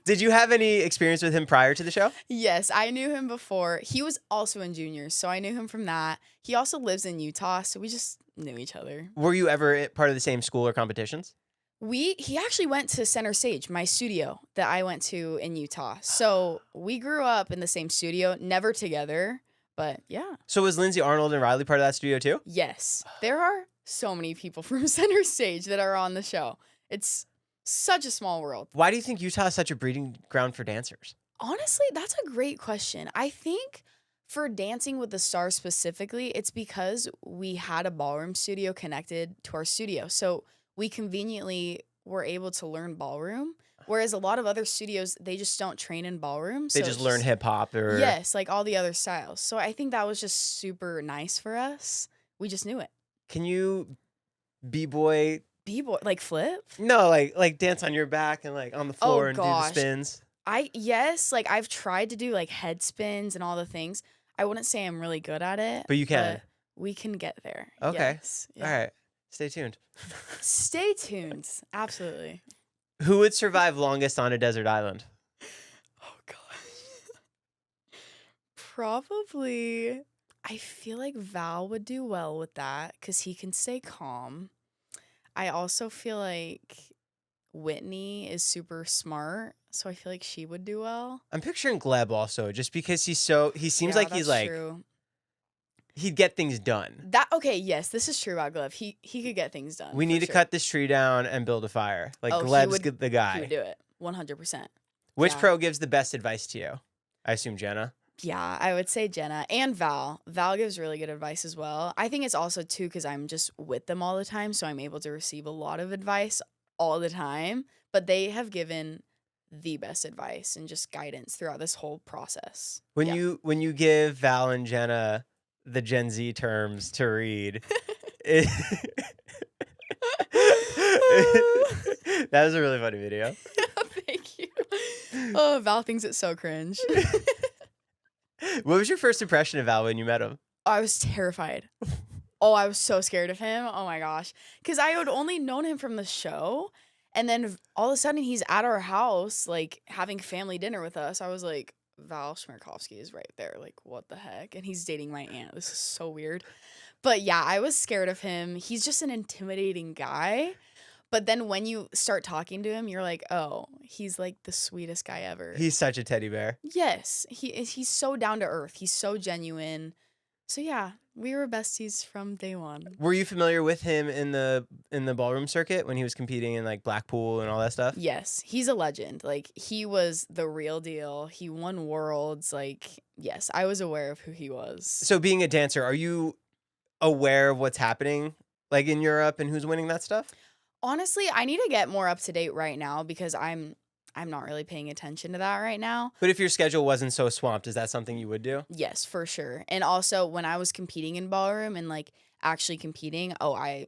Did you have any experience with him prior to the show? Yes, I knew him before. He was also in juniors, so I knew him from that. He also lives in Utah, so we just knew each other. Were you ever part of the same school or competitions? He actually went to Center Stage, my studio that I went to in Utah. So we grew up in the same studio, never together, but yeah. So was Lindsay Arnold and Riley part of that studio too? Yes. There are so many people from Center Stage that are on the show. It's such a small world. Why do you think Utah is such a breeding ground for dancers? Honestly, that's a great question. I think for Dancing with the Stars specifically, it's because we had a ballroom studio connected to our studio. So we conveniently were able to learn ballroom, whereas a lot of other studios, they just don't train in ballroom. They just learn hip hop or... Yes, like all the other styles. So I think that was just super nice for us. We just knew it. Can you b-boy? B-boy, like flip? No, like dance on your back and like on the floor and do the spins. Yes, like I've tried to do like head spins and all the things. I wouldn't say I'm really good at it. But you can. But we can get there. Okay. Yes. Yeah. All right. Stay tuned. Stay tuned. Absolutely. Who would survive longest on a desert island? Oh, gosh. Probably I feel like Val would do well with that because he can stay calm. I also feel like Whitney is super smart, so I feel like she would do well. I'm picturing Gleb also, just because he seems like he's that's like, true. he'd get things done. Okay, yes, this is true about Gleb. He could get things done. We need to cut this tree down and build a fire. Like, Gleb's the guy. He would do it 100%. Which pro gives the best advice to you? I assume Jenna. Yeah, I would say Jenna and Val. Val gives really good advice as well. I think it's also too because I'm just with them all the time, so I'm able to receive a lot of advice all the time. But they have given the best advice and just guidance throughout this whole process. When you give Val and Jenna the Gen Z terms to read, that was a really funny video. Thank you. Oh, Val thinks it's so cringe. What was your first impression of Val when you met him? I was terrified. Oh, I was so scared of him. Oh my gosh. Because I had only known him from the show. And then all of a sudden he's at our house, like having family dinner with us. I was like, Val Chmerkovskiy is right there. Like, what the heck? And he's dating my aunt. This is so weird. But yeah, I was scared of him. He's just an intimidating guy. But then when you start talking to him, you're like, oh, he's like the sweetest guy ever. He's such a teddy bear. Yes, he's so down to earth. He's so genuine. So yeah, we were besties from day one. Were you familiar with him in the ballroom circuit when he was competing in like Blackpool and all that stuff? Yes, he's a legend. Like, he was the real deal. He won worlds. Like, yes, I was aware of who he was. So being a dancer, are you aware of what's happening like in Europe and who's winning that stuff? Honestly, I need to get more up to date right now because I'm not really paying attention to that right now. But if your schedule wasn't so swamped, is that something you would do? Yes, for sure. And also when I was competing in ballroom and like actually competing, I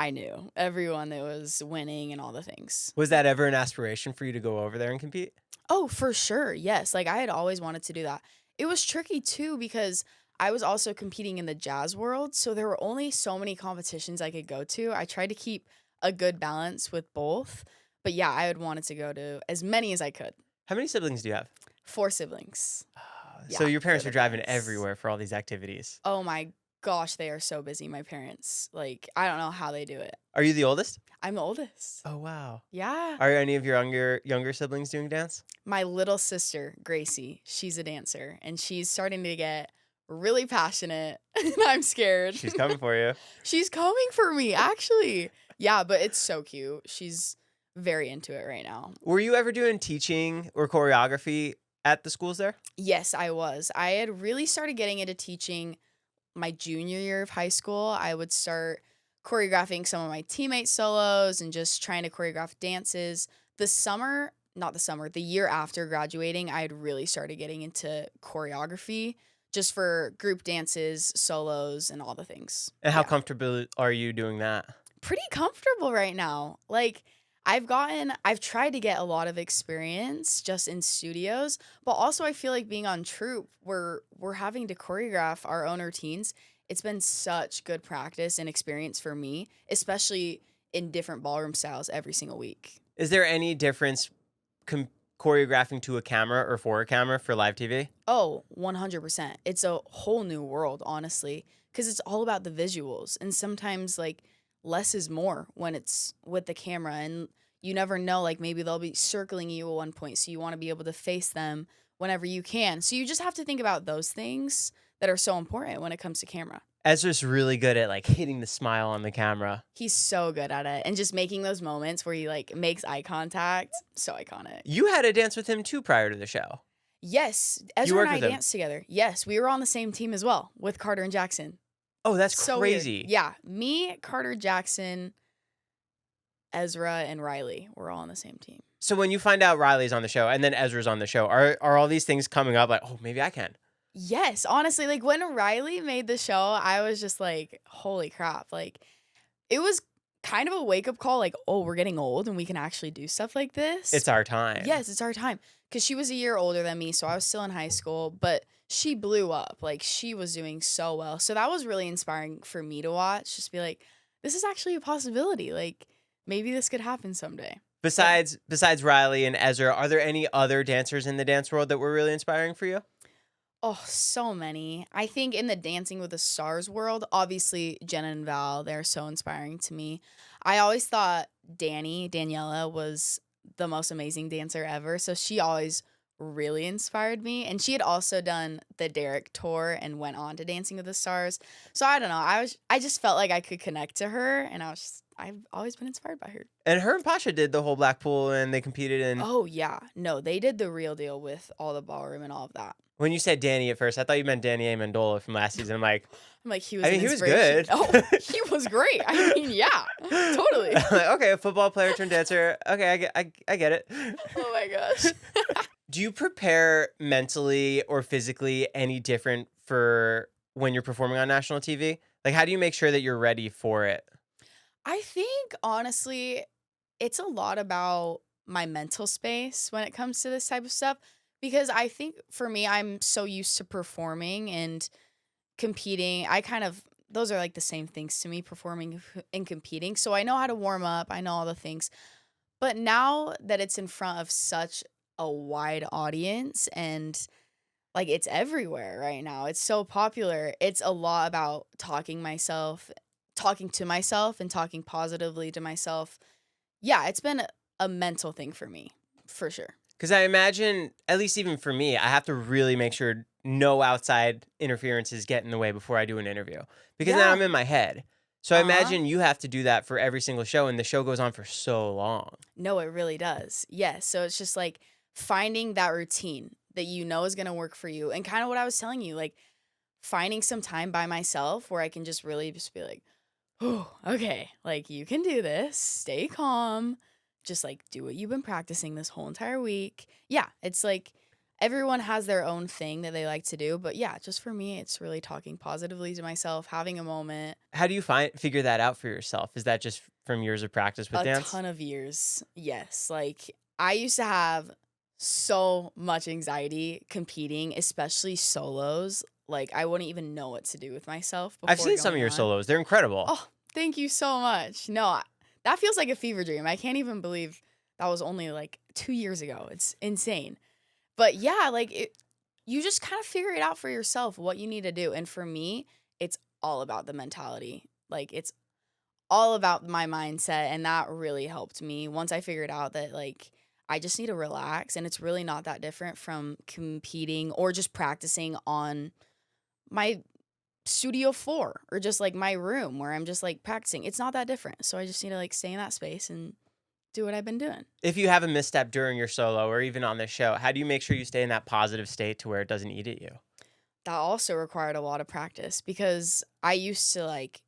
knew everyone that was winning and all the things. Was that ever an aspiration for you to go over there and compete? Oh, for sure. Yes. Like, I had always wanted to do that. It was tricky too because I was also competing in the jazz world. So there were only so many competitions I could go to. I tried to keep a good balance with both. But yeah, I had wanted to go to as many as I could. How many siblings do you have? 4 siblings. So Yeah, your parents they're are the driving best. everywhere for all these activities. Oh my gosh, they are so busy, my parents. Like, I don't know how they do it. Are you the oldest? I'm the oldest. Oh, wow. Yeah. Are any of your younger siblings doing dance? My little sister, Gracie, she's a dancer, and she's starting to get really passionate, and I'm scared. She's coming for you. She's coming for me, actually. Yeah, but it's so cute. She's very into it right now. Were you ever doing teaching or choreography at the schools there? Yes, I was. I had really started getting into teaching my junior year of high school. I would start choreographing some of my teammates' solos and just trying to choreograph dances. The year after graduating, I had really started getting into choreography just for group dances, solos, and all the things. And how Yeah. comfortable are you doing that? Pretty comfortable right now. Like, I've tried to get a lot of experience just in studios, but also I feel like being on Troupe, we're having to choreograph our own routines. It's been such good practice and experience for me, especially in different ballroom styles every single week. Is there any difference choreographing to a camera or for a camera for live TV? Oh, 100%. It's a whole new world, honestly, because it's all about the visuals. And sometimes, like, less is more when it's with the camera. And you never know, like, maybe they'll be circling you at one point. So you want to be able to face them whenever you can. So you just have to think about those things that are so important when it comes to camera. Ezra's really good at like hitting the smile on the camera. He's so good at it. And just making those moments where he like makes eye contact. So iconic. You had a dance with him too prior to the show. Yes. Ezra worked and I with him? danced together. Yes. We were on the same team as well with Carter and Jackson. Oh, that's So weird. crazy. Yeah. Me, Carter, Jackson, Ezra, and Riley were all on the same team. So when you find out Riley's on the show and then Ezra's on the show, are all these things coming up like, oh, maybe I can? Yes, honestly, like when Riley made the show, I was just like, holy crap. Like, it was kind of a wake-up call, like, oh, we're getting old and we can actually do stuff like this. It's our time. Yes, it's our time. Because she was a year older than me, so I was still in high school, but she blew up. Like, she was doing so well. So that was really inspiring for me to watch. Just be like, this is actually a possibility. Like, maybe this could happen someday. Besides Riley and Ezra, are there any other dancers in the dance world that were really inspiring for you? Oh, so many. I think in the Dancing with the Stars world, obviously Jenna and Val, they're so inspiring to me. I always thought Daniela, was the most amazing dancer ever. So she always really inspired me. And she had also done the Derek tour and went on to Dancing with the Stars. So I don't know. I just felt like I could connect to her, and I've always been inspired by her. And her and Pasha did the whole Blackpool, and they competed in. Oh yeah. No, they did the real deal with all the ballroom and all of that. When you said Danny at first, I thought you meant Danny Amendola from last season. I'm like, He was. I mean, an he was inspiration. good. Oh, he was great. I mean, yeah, totally. I'm like, okay, a football player turned dancer. Okay, I get it. Oh my gosh. Do you prepare mentally or physically any different for when you're performing on national TV? Like, how do you make sure that you're ready for it? I think honestly, it's a lot about my mental space when it comes to this type of stuff, because I think for me, I'm so used to performing and competing. Those are like the same things to me, performing and competing. So I know how to warm up, I know all the things. But now that it's in front of such a wide audience, and like it's everywhere right now, it's so popular. It's a lot about talking to myself and talking positively to myself. Yeah, it's been a mental thing for me, for sure. Because I imagine, at least even for me, I have to really make sure no outside interferences get in the way before I do an interview. Because then Yeah. I'm in my head. So I Uh-huh. imagine you have to do that for every single show, and the show goes on for so long. No, it really does. Yes. So it's just like finding that routine that you know is going to work for you. And kind of what I was telling you, like finding some time by myself where I can just really just be like, oh, okay, like you can do this. Stay calm. Just like do what you've been practicing this whole entire week. Yeah. It's like everyone has their own thing that they like to do. But yeah, just for me, it's really talking positively to myself, having a moment. How do you figure that out for yourself? Is that just from years of practice with A dance? ton of years. Yes. Like I used to have so much anxiety competing, especially solos. Like I wouldn't even know what to do with myself before I've seen some of going your on. solos. They're incredible. Oh, thank you so much. No, that feels like a fever dream. I can't even believe that was only like 2 years ago. It's insane. But yeah, you just kind of figure it out for yourself what you need to do. And for me, it's all about the mentality. Like it's all about my mindset, and that really helped me once I figured out that like I just need to relax, and it's really not that different from competing or just practicing on my studio 4 or just like my room where I'm just like practicing. It's not that different. So I just need to like stay in that space and do what I've been doing. If you have a misstep during your solo or even on this show, how do you make sure you stay in that positive state to where it doesn't eat at you? That also required a lot of practice because I used to like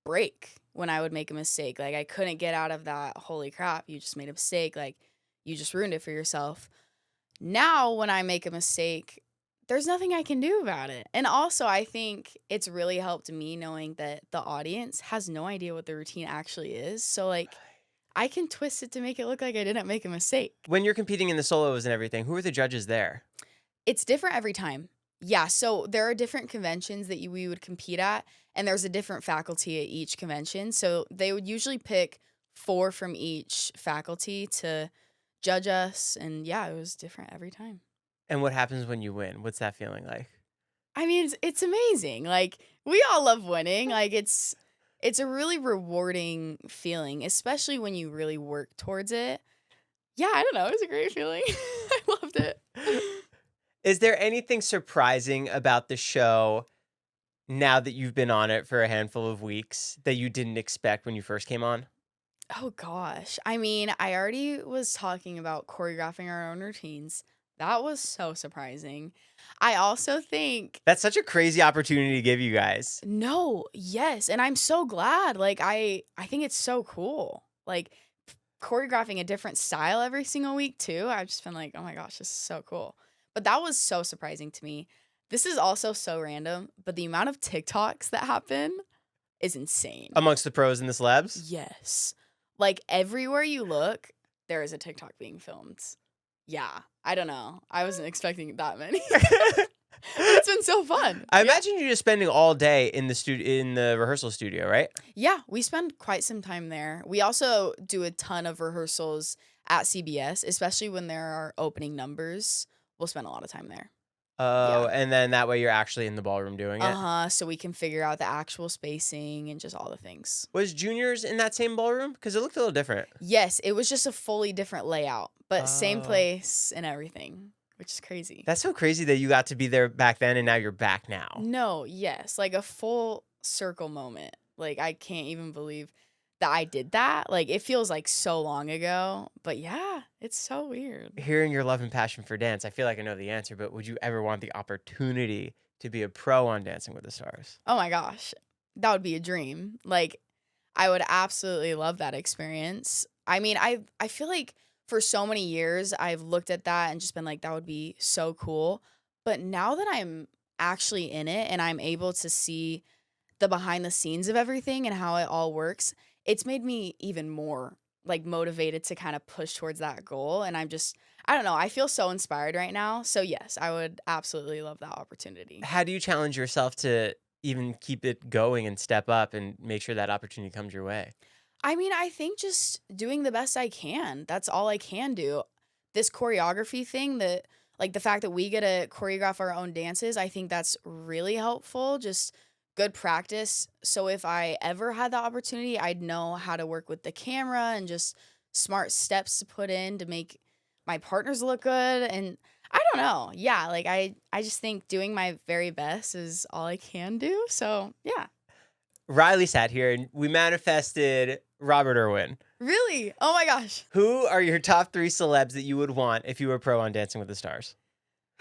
break when I would make a mistake. Like I couldn't get out of that, holy crap, you just made a mistake. Like you just ruined it for yourself. Now when I make a mistake, there's nothing I can do about it. And also I think it's really helped me knowing that the audience has no idea what the routine actually is. So like I can twist it to make it look like I didn't make a mistake. When you're competing in the solos and everything, who are the judges there? It's different every time. Yeah, so there are different conventions that we would compete at, and there's a different faculty at each convention. So they would usually pick 4 from each faculty to judge us, and yeah, it was different every time. And what happens when you win? What's that feeling like? I mean, it's amazing. Like we all love winning. Like it's a really rewarding feeling, especially when you really work towards it. Yeah, I don't know. It was a great feeling. I loved it. Is there anything surprising about the show now that you've been on it for a handful of weeks that you didn't expect when you first came on? Oh gosh. I mean, I already was talking about choreographing our own routines. That was so surprising. I also think That's such a crazy opportunity to give you guys. no, yes, and I'm so glad. Like I think it's so cool. Like choreographing a different style every single week too. I've just been like, "Oh my gosh, this is so cool." But that was so surprising to me. This is also so random, but the amount of TikToks that happen is insane. Amongst the pros and the celebs? Yes. Like everywhere you look, there is a TikTok being filmed. Yeah. I don't know. I wasn't expecting that many. It's been so fun. I imagine you're just spending all day in the rehearsal studio, right? Yeah, we spend quite some time there. We also do a ton of rehearsals at CBS, especially when there are opening numbers. We'll spend a lot of time there. Oh, Yeah. and then that way you're actually in the ballroom doing it. So we can figure out the actual spacing and just all the things. Was Juniors in that same ballroom? Because it looked a little different. Yes, it was just a fully different layout, but same Oh. place and everything, which is crazy. That's so crazy that you got to be there back then and now you're back now. No, yes, like a full circle moment. Like I can't even believe that I did that. Like it feels like so long ago, but yeah, it's so weird. Hearing your love and passion for dance, I feel like I know the answer, but would you ever want the opportunity to be a pro on Dancing with the Stars? Oh my gosh, that would be a dream. Like I would absolutely love that experience. I mean, I feel like for so many years I've looked at that and just been like, that would be so cool. But now that I'm actually in it and I'm able to see the behind the scenes of everything and how it all works, it's made me even more like motivated to kind of push towards that goal. And I don't know, I feel so inspired right now. So yes, I would absolutely love that opportunity. How do you challenge yourself to even keep it going and step up and make sure that opportunity comes your way? I mean, I think just doing the best I can. That's all I can do. This choreography thing, like the fact that we get to choreograph our own dances, I think that's really helpful. Just good practice. So if I ever had the opportunity, I'd know how to work with the camera and just smart steps to put in to make my partners look good. And I don't know. Yeah, like I just think doing my very best is all I can do. So yeah. Riley sat here and we manifested Robert Irwin. Really? Oh my gosh. Who are your top 3 celebs that you would want if you were pro on Dancing with the Stars?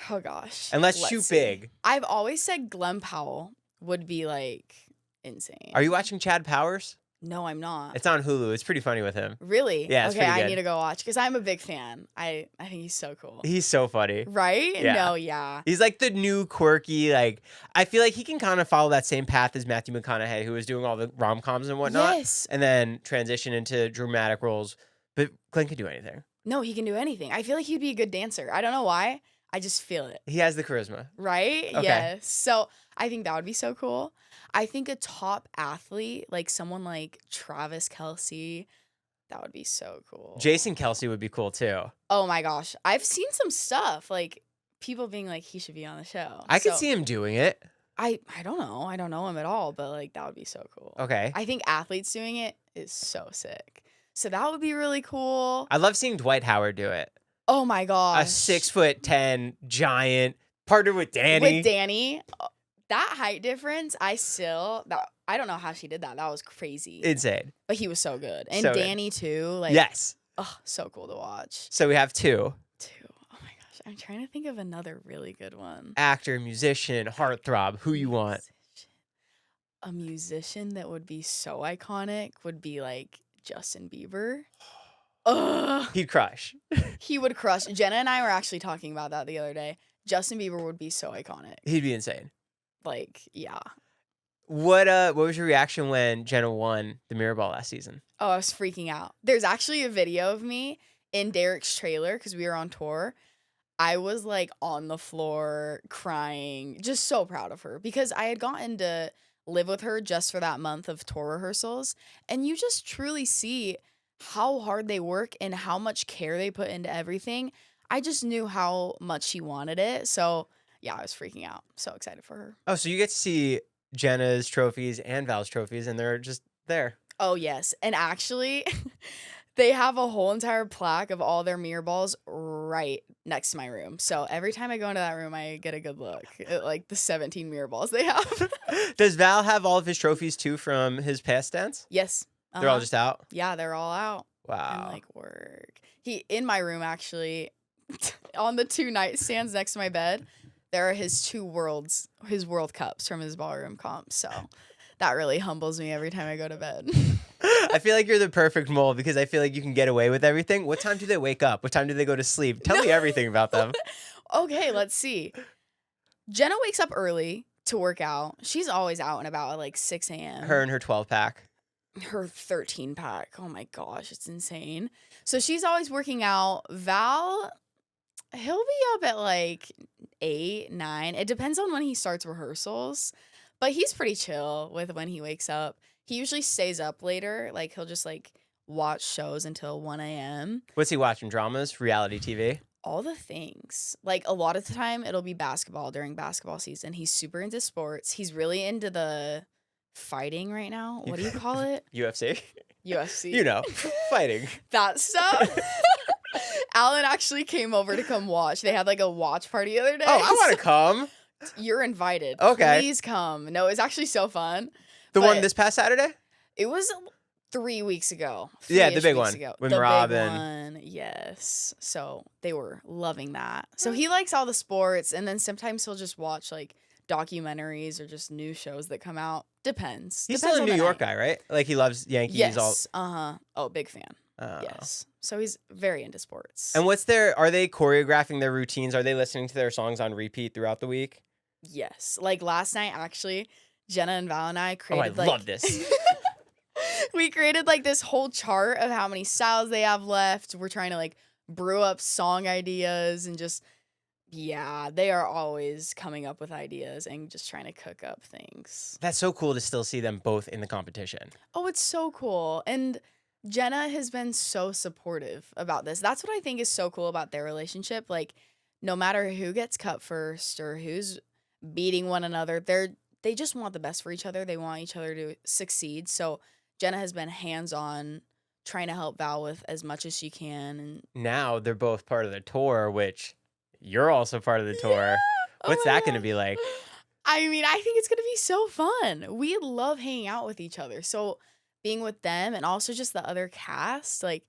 Oh gosh. And let's shoot see. big. I've always said Glenn Powell would be like insane. Are you watching Chad Powers? No, I'm not. It's on Hulu. It's pretty funny with him. Really? Yeah, it's okay, pretty I good. need to go watch because I'm a big fan. I think he's so cool. He's so funny. Right? Yeah. No, yeah. He's like the new quirky, like, I feel like he can kind of follow that same path as Matthew McConaughey, who was doing all the rom-coms and whatnot. Yes. And then transition into dramatic roles. But Glenn can do anything. No, he can do anything. I feel like he'd be a good dancer. I don't know why. I just feel it. He has the charisma. Right? Okay. Yes. So I think that would be so cool. I think a top athlete, like someone like Travis Kelce, that would be so cool. Jason Kelsey would be cool too. Oh my gosh. I've seen some stuff like people being like he should be on the show. I could see him doing it. I don't know. I don't know him at all, but like that would be so cool. Okay. I think athletes doing it is so sick. So that would be really cool. I love seeing Dwight Howard do it. Oh my gosh. A 6'10" giant partner with Danny. With Danny. That height difference, I don't know how she did that. That was crazy. Insane. But he was so good. And So good. Danny too. Like Yes. oh, so cool to watch. So we have 2. Two. Oh my gosh. I'm trying to think of another really good one. Actor, musician, heartthrob. Who you want? A musician that would be so iconic would be like Justin Bieber. Ugh. He'd crush. He would crush. Jenna and I were actually talking about that the other day. Justin Bieber would be so iconic. He'd be insane. Like, yeah. What was your reaction when Jenna won the Mirror Ball last season? Oh, I was freaking out. There's actually a video of me in Derek's trailer because we were on tour. I was like on the floor crying, just so proud of her because I had gotten to live with her just for that month of tour rehearsals. And you just truly see how hard they work and how much care they put into everything. I just knew how much she wanted it. So yeah, I was freaking out. So excited for her. Oh, so you get to see Jenna's trophies and Val's trophies, and they're just there. Oh, yes. And actually, they have a whole entire plaque of all their mirror balls right next to my room. So every time I go into that room, I get a good look at like the 17 mirror balls they have. Does Val have all of his trophies too from his past dance? Yes. They're all just out? Yeah, they're all out. Wow. And like work. In my room, actually, on the 2 nightstands next to my bed, there are his world cups from his ballroom comp. So that really humbles me every time I go to bed. I feel like you're the perfect mold because I feel like you can get away with everything. What time do they wake up? What time do they go to sleep? Tell me everything about them. Okay, let's see. Jenna wakes up early to work out. She's always out and about at like 6 a.m. Her and her 12-pack. Her 13-pack. Oh my gosh, it's insane. So she's always working out. Val, he'll be up at like 8, 9. It depends on when he starts rehearsals. But he's pretty chill with when he wakes up. He usually stays up later. Like he'll just like watch shows until 1 a.m. What's he watching? Dramas? Reality TV? All the things. Like, a lot of the time, it'll be basketball during basketball season. He's super into sports. He's really into the fighting right now. What do you call it? UFC? UFC. You know, fighting. That stuff. Alan actually came over to come watch. They had like a watch party the other day. Oh, I want to come. You're invited. Okay. Please come. No, it's actually so fun. The one this past Saturday? It was 3 weeks ago. Yeah, the big one. Ago. When the Robin. big one, yes. So they were loving that. So he likes all the sports, and then sometimes he'll just watch like documentaries or just new shows that come out. Depends. He's Depends still a on New the York night. guy, right? Like he loves Yankees. Yes. Oh, big fan. Oh. Yes. So he's very into sports. And are they choreographing their routines? Are they listening to their songs on repeat throughout the week? Yes. Like last night, actually, Jenna and Val and I created love this. We created like this whole chart of how many styles they have left. We're trying to like brew up song ideas and just, yeah, they are always coming up with ideas and just trying to cook up things. That's so cool to still see them both in the competition. Oh, it's so cool. And Jenna has been so supportive about this. That's what I think is so cool about their relationship. Like, no matter who gets cut first or who's beating one another, they just want the best for each other. They want each other to succeed. So Jenna has been hands-on trying to help Val with as much as she can. And now they're both part of the tour, which you're also part of the tour. Yeah. What's that going to be like? I mean, I think it's going to be so fun. We love hanging out with each other. So being with them and also just the other cast, like,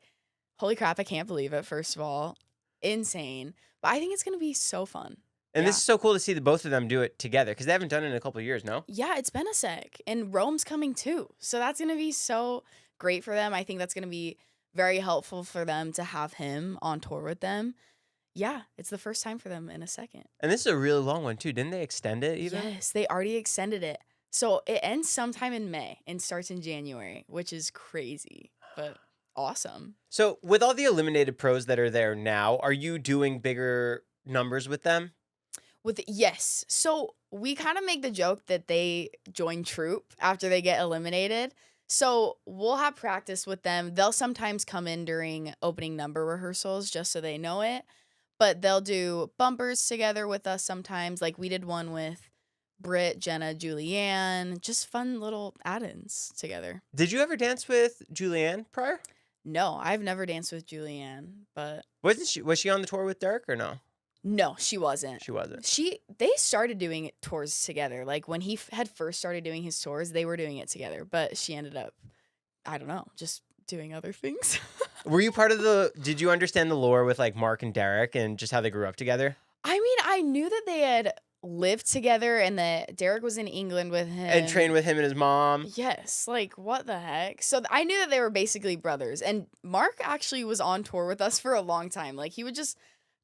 holy crap, I can't believe it, first of all. Insane. But I think it's going to be so fun. And this is so cool to see the both of them do it together because they haven't done it in a couple of years, no? Yeah, it's been a sec. And Rome's coming too. So that's going to be so great for them. I think that's going to be very helpful for them to have him on tour with them. Yeah, it's the first time for them in a second. And this is a really long one too. Didn't they extend it even? Yes, they already extended it. So it ends sometime in May and starts in January, which is crazy, but awesome. So with all the eliminated pros that are there now, are you doing bigger numbers with them? Yes. So we kind of make the joke that they join Troupe after they get eliminated. So we'll have practice with them. They'll sometimes come in during opening number rehearsals just so they know it. But they'll do bumpers together with us sometimes. Like we did one with Britt, Jenna, Julianne. Just fun little add-ins together. Did you ever dance with Julianne prior? No, I've never danced with Julianne, but Was she on the tour with Derek or no? no, she wasn't. She wasn't. They started doing tours together. Like when he had first started doing his tours, they were doing it together. But she ended up, I don't know, just doing other things. Were you did you understand the lore with like Mark and Derek and just how they grew up together? I mean, I knew that they had lived together and that Derek was in England with him. And trained with him and his mom. Yes, like what the heck? So I knew that they were basically brothers. And Mark actually was on tour with us for a long time. Like he would just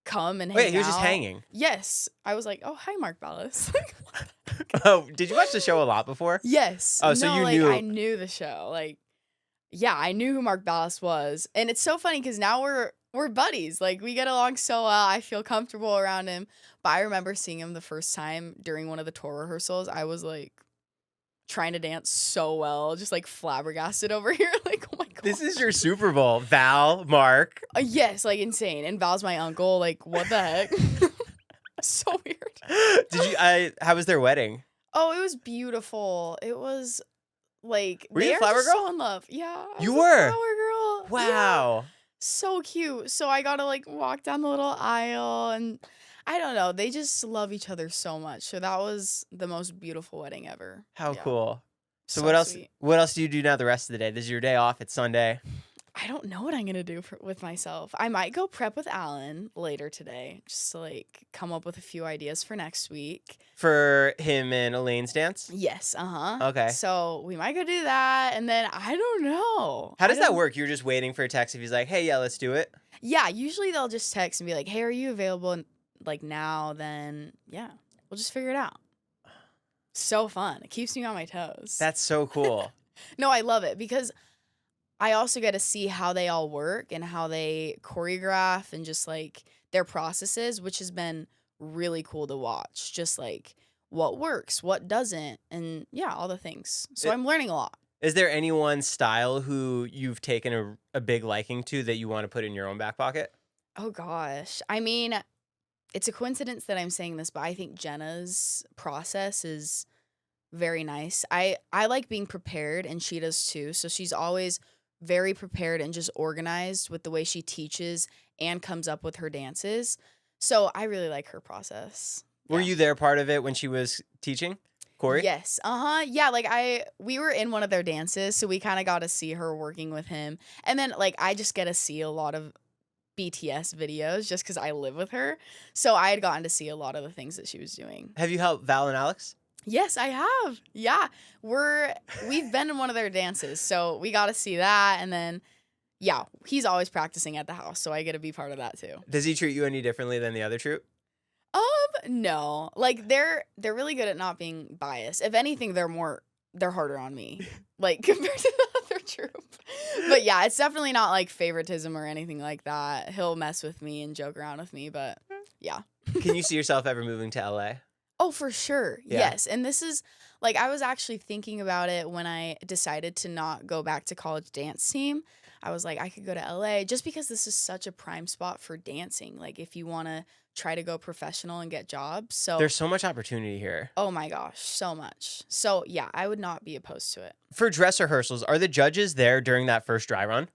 come and hang out. Wait, he was just hanging? Yes. I was like, oh, hi, Mark Ballas. Like, what the heck? Oh, did you watch the show a lot before? Yes. Oh, so you knew. I knew the show. Like, yeah, I knew who Mark Ballas was. And it's so funny because now we're buddies. Like, we get along so well. I feel comfortable around him. But I remember seeing him the first time during one of the tour rehearsals. I was like trying to dance so well, just like flabbergasted over here. Like, oh my God. This is your Super Bowl. Val, Mark. Yes, like insane. And Val's my uncle. Like, what the heck? So weird. How was their wedding? Oh, it was beautiful. It was like Were you a they're flower just girl? so in love. Yeah. I You was a were? flower girl. Wow. Yeah. So cute. So I got to like walk down the little aisle and I don't know. They just love each other so much. So that was the most beautiful wedding ever. How Yeah. cool. So Sweet. what else do you do now the rest of the day? This is your day off. It's Sunday. I don't know what I'm going to do with myself. I might go prep with Alan later today just to like come up with a few ideas for next week. For him and Elaine's dance? Yes, uh-huh. Okay. So we might go do that and then I don't know. How does that work? You're just waiting for a text if he's like, hey, yeah, let's do it? Yeah, usually they'll just text and be like, hey, are you available like now? Then yeah, we'll just figure it out. So fun. It keeps me on my toes. That's so cool. No, I love it because I also get to see how they all work and how they choreograph and just like their processes, which has been really cool to watch. Just like what works, what doesn't, and yeah, all the things. So I'm learning a lot. Is there any one style who you've taken a big liking to that you want to put in your own back pocket? Oh gosh. I mean, it's a coincidence that I'm saying this, but I think Jenna's process is very nice. I like being prepared and she does too. So she's always very prepared and just organized with the way she teaches and comes up with her dances. So I really like her process. Were Yeah. you there part of it when she was teaching, Corey? Yes. Uh-huh. Yeah, like we were in one of their dances, so we kind of got to see her working with him. And then like I just get to see a lot of BTS videos just cuz I live with her. So I had gotten to see a lot of the things that she was doing. Have you helped Val and Alex? Yes, I have. Yeah. We've been in one of their dances, so we got to see that, and then yeah, he's always practicing at the house, so I get to be part of that too. Does he treat you any differently than the other troupe? No. Like they're really good at not being biased. If anything, they're harder on me. Like compared to the other troupe. But yeah, it's definitely not like favoritism or anything like that. He'll mess with me and joke around with me, but yeah. Can you see yourself ever moving to LA? Oh, for sure. Yeah. Yes. And this is like I was actually thinking about it when I decided to not go back to college dance team. I was like, I could go to LA just because this is such a prime spot for dancing. Like if you want to try to go professional and get jobs. So There's so much opportunity here. oh my gosh, so much. So yeah, I would not be opposed to it. For dress rehearsals, are the judges there during that first dry run?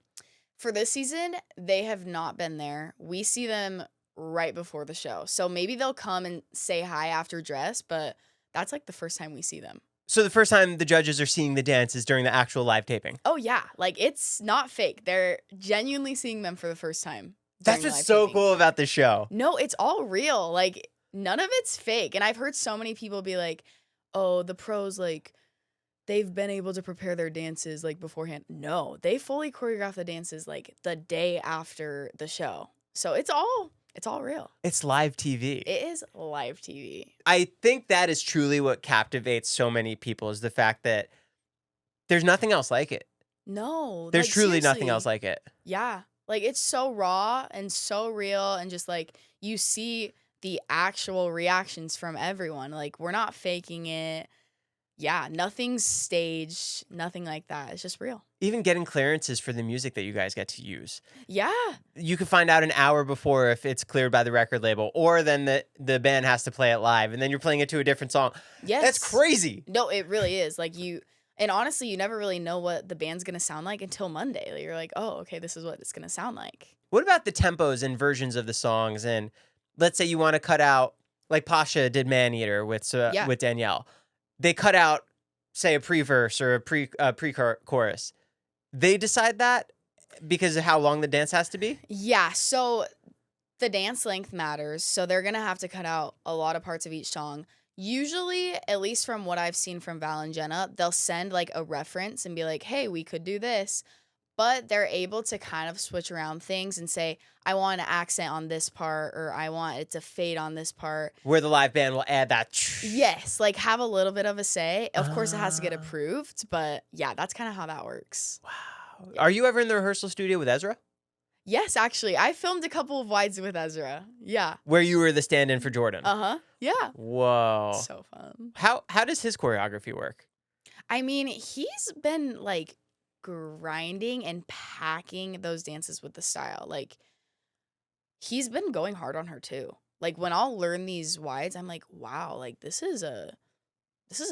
For this season, they have not been there. We see them right before the show. So maybe they'll come and say hi after dress, but that's like the first time we see them. So the first time the judges are seeing the dances during the actual live taping. Oh yeah, like it's not fake. They're genuinely seeing them for the first time. That's during the what's live so taping. cool about the show. No, it's all real. Like none of it's fake. And I've heard so many people be like, "Oh, the pros like they've been able to prepare their dances like beforehand." No, they fully choreograph the dances like the day after the show. So it's all real. It's live TV. It is live TV. I think that is truly what captivates so many people is the fact that there's nothing else like it. No, There's like, truly nothing seriously. else like it. Yeah. Like it's so raw and so real and just like you see the actual reactions from everyone. Like we're not faking it. Yeah, nothing's staged, nothing like that. It's just real. Even getting clearances for the music that you guys get to use. Yeah. You can find out an hour before if it's cleared by the record label, or then the band has to play it live, and then you're playing it to a different song. Yes. That's crazy. No, it really is. Like and honestly, you never really know what the band's going to sound like until Monday. Like, you're like, oh, okay, this is what it's going to sound like. What about the tempos and versions of the songs? And let's say you want to cut out, like Pasha did Man Eater with Danielle. They cut out, say, a pre-verse or a pre-chorus. They decide that because of how long the dance has to be? Yeah, so the dance length matters. So they're going to have to cut out a lot of parts of each song. Usually, at least from what I've seen from Val and Jenna, they'll send like a reference and be like, hey, we could do this. But they're able to kind of switch around things and say, I want an accent on this part, or I want it to fade on this part. Where the live band will add that. Yes, like have a little bit of a say. Of course, it has to get approved, but yeah, that's kind of how that works. Wow. Are you ever in the rehearsal studio with Ezra? Yes, actually. I filmed a couple of wides with Ezra. Yeah. Where you were the stand-in for Jordan? Uh-huh. Yeah. Whoa. So fun. How does his choreography work? I mean, he's been like grinding and packing those dances with the style. Like he's been going hard on her too. Like when I'll learn these wides, I'm like, wow, like this is a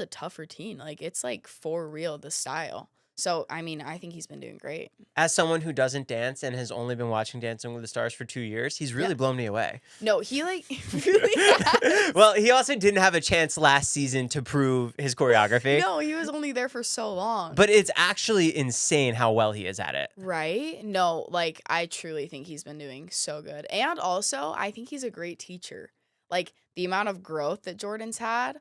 tough routine. Like it's like for real, the style. So, I mean, I think he's been doing great. As someone who doesn't dance and has only been watching Dancing with the Stars for 2 years, he's really blown me away. No, he like really has. Well, he also didn't have a chance last season to prove his choreography. No, he was only there for so long. But it's actually insane how well he is at it. Right? No, like I truly think he's been doing so good. And also, I think he's a great teacher. Like the amount of growth that Jordan's had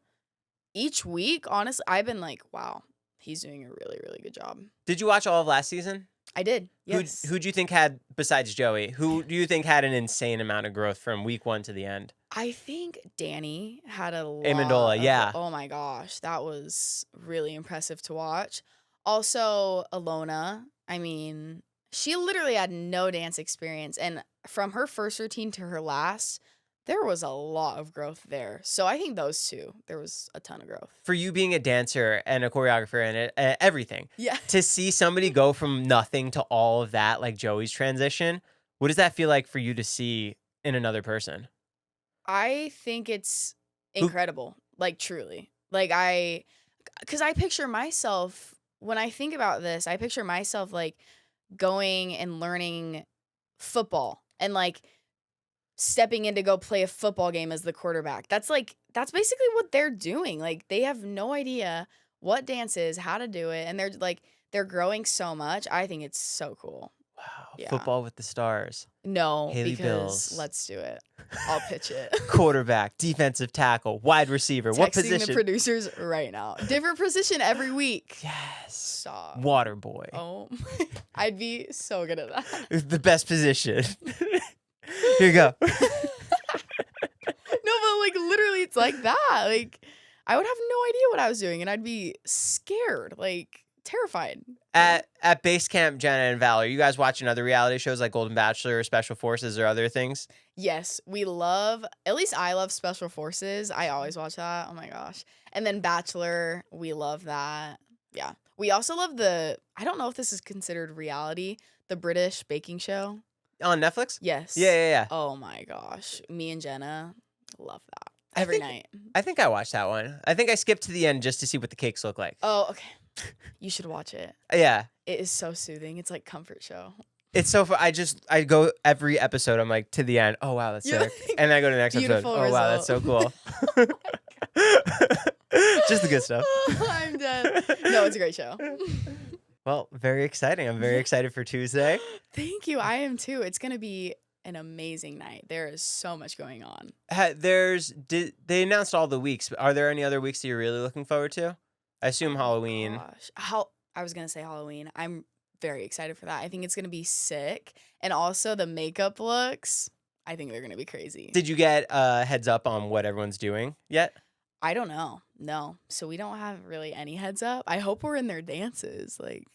each week, honestly, I've been like, wow. He's doing a really, really good job. Did you watch all of last season? I did, yes. Who do you think had, besides Joey, who do you think had an insane amount of growth from week 1 to the end? I think Danny had a lot. Amendola, yeah. Oh my gosh, that was really impressive to watch. Also, Alona, I mean, she literally had no dance experience. And from her first routine to her last, there was a lot of growth there. So I think those two, there was a ton of growth. For you being a dancer and a choreographer and everything, Yeah. to see somebody go from nothing to all of that, like Joey's transition, What does that feel like for you to see in another person? I think it's incredible. Like, truly. Like, because I picture myself, when I think about this, I picture myself, like, going and learning football and, like, stepping in to go play a football game as the quarterback. That's basically what they're doing. Like, they have no idea what dance is, how to do it, and they're growing so much. I think it's so cool. Wow. Yeah. Football with the stars. No, Hailey because Bills. let's do it. I'll pitch it. Quarterback, defensive tackle, wide receiver. What Texting position? the producers right now. Different position every week. Yes. Stop. Water boy. Oh, I'd be so good at that. The best position. Here you go. No, but like literally, it's like that. Like, I would have no idea what I was doing, and I'd be scared, like terrified. At base camp, Jenna and Val, are you guys watching other reality shows like Golden Bachelor or Special Forces or other things? Yes, we love. At least I love Special Forces. I always watch that. Oh my gosh. And then Bachelor, we love that. Yeah. We also love I don't know if this is considered reality, the British baking show. On Netflix? Yes. Yeah. Oh my gosh. Me and Jenna love that every night. I think I watched that one. I think I skipped to the end just to see what the cakes look like. Oh, okay. You should watch it. Yeah. It is so soothing. It's like comfort show. It's so fun. I go every episode. I'm like to the end. Oh wow, that's sick. And then I go to the next episode. Beautiful Oh wow, that's so cool. Just the good stuff. I'm dead. No, it's a great show. Well, very exciting. I'm very excited for Tuesday. Thank you. I am too. It's gonna be an amazing night. There is so much going on. They announced all the weeks. Are there any other weeks that you're really looking forward to? I assume Halloween. Gosh. I was gonna say Halloween. I'm very excited for that. I think it's gonna be sick. And also the makeup looks, I think they're gonna be crazy. Did you get a heads up on what everyone's doing yet? I don't know. No. So we don't have really any heads up. I hope we're in their dances. Like,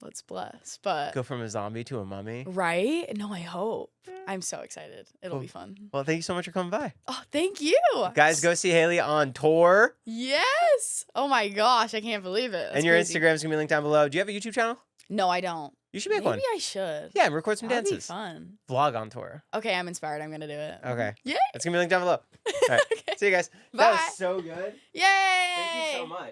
let's bless. But Go from a zombie to a mummy. right? No, I hope. I'm so excited. It'll be fun. Well, thank you so much for coming by. Oh, thank you. Guys, go see Hailey on tour. Yes. Oh my gosh, I can't believe it. That's and your crazy. Instagram's gonna be linked down below. Do you have a YouTube channel? No, I don't. You should make Maybe one. I should. Yeah, and record some That'd dances. be fun. Vlog on tour. Okay, I'm inspired. I'm gonna do it. Okay. Yay. It's gonna be linked down below. All right. Okay. See you guys. Bye. That was so good. Yay. Thank you so much.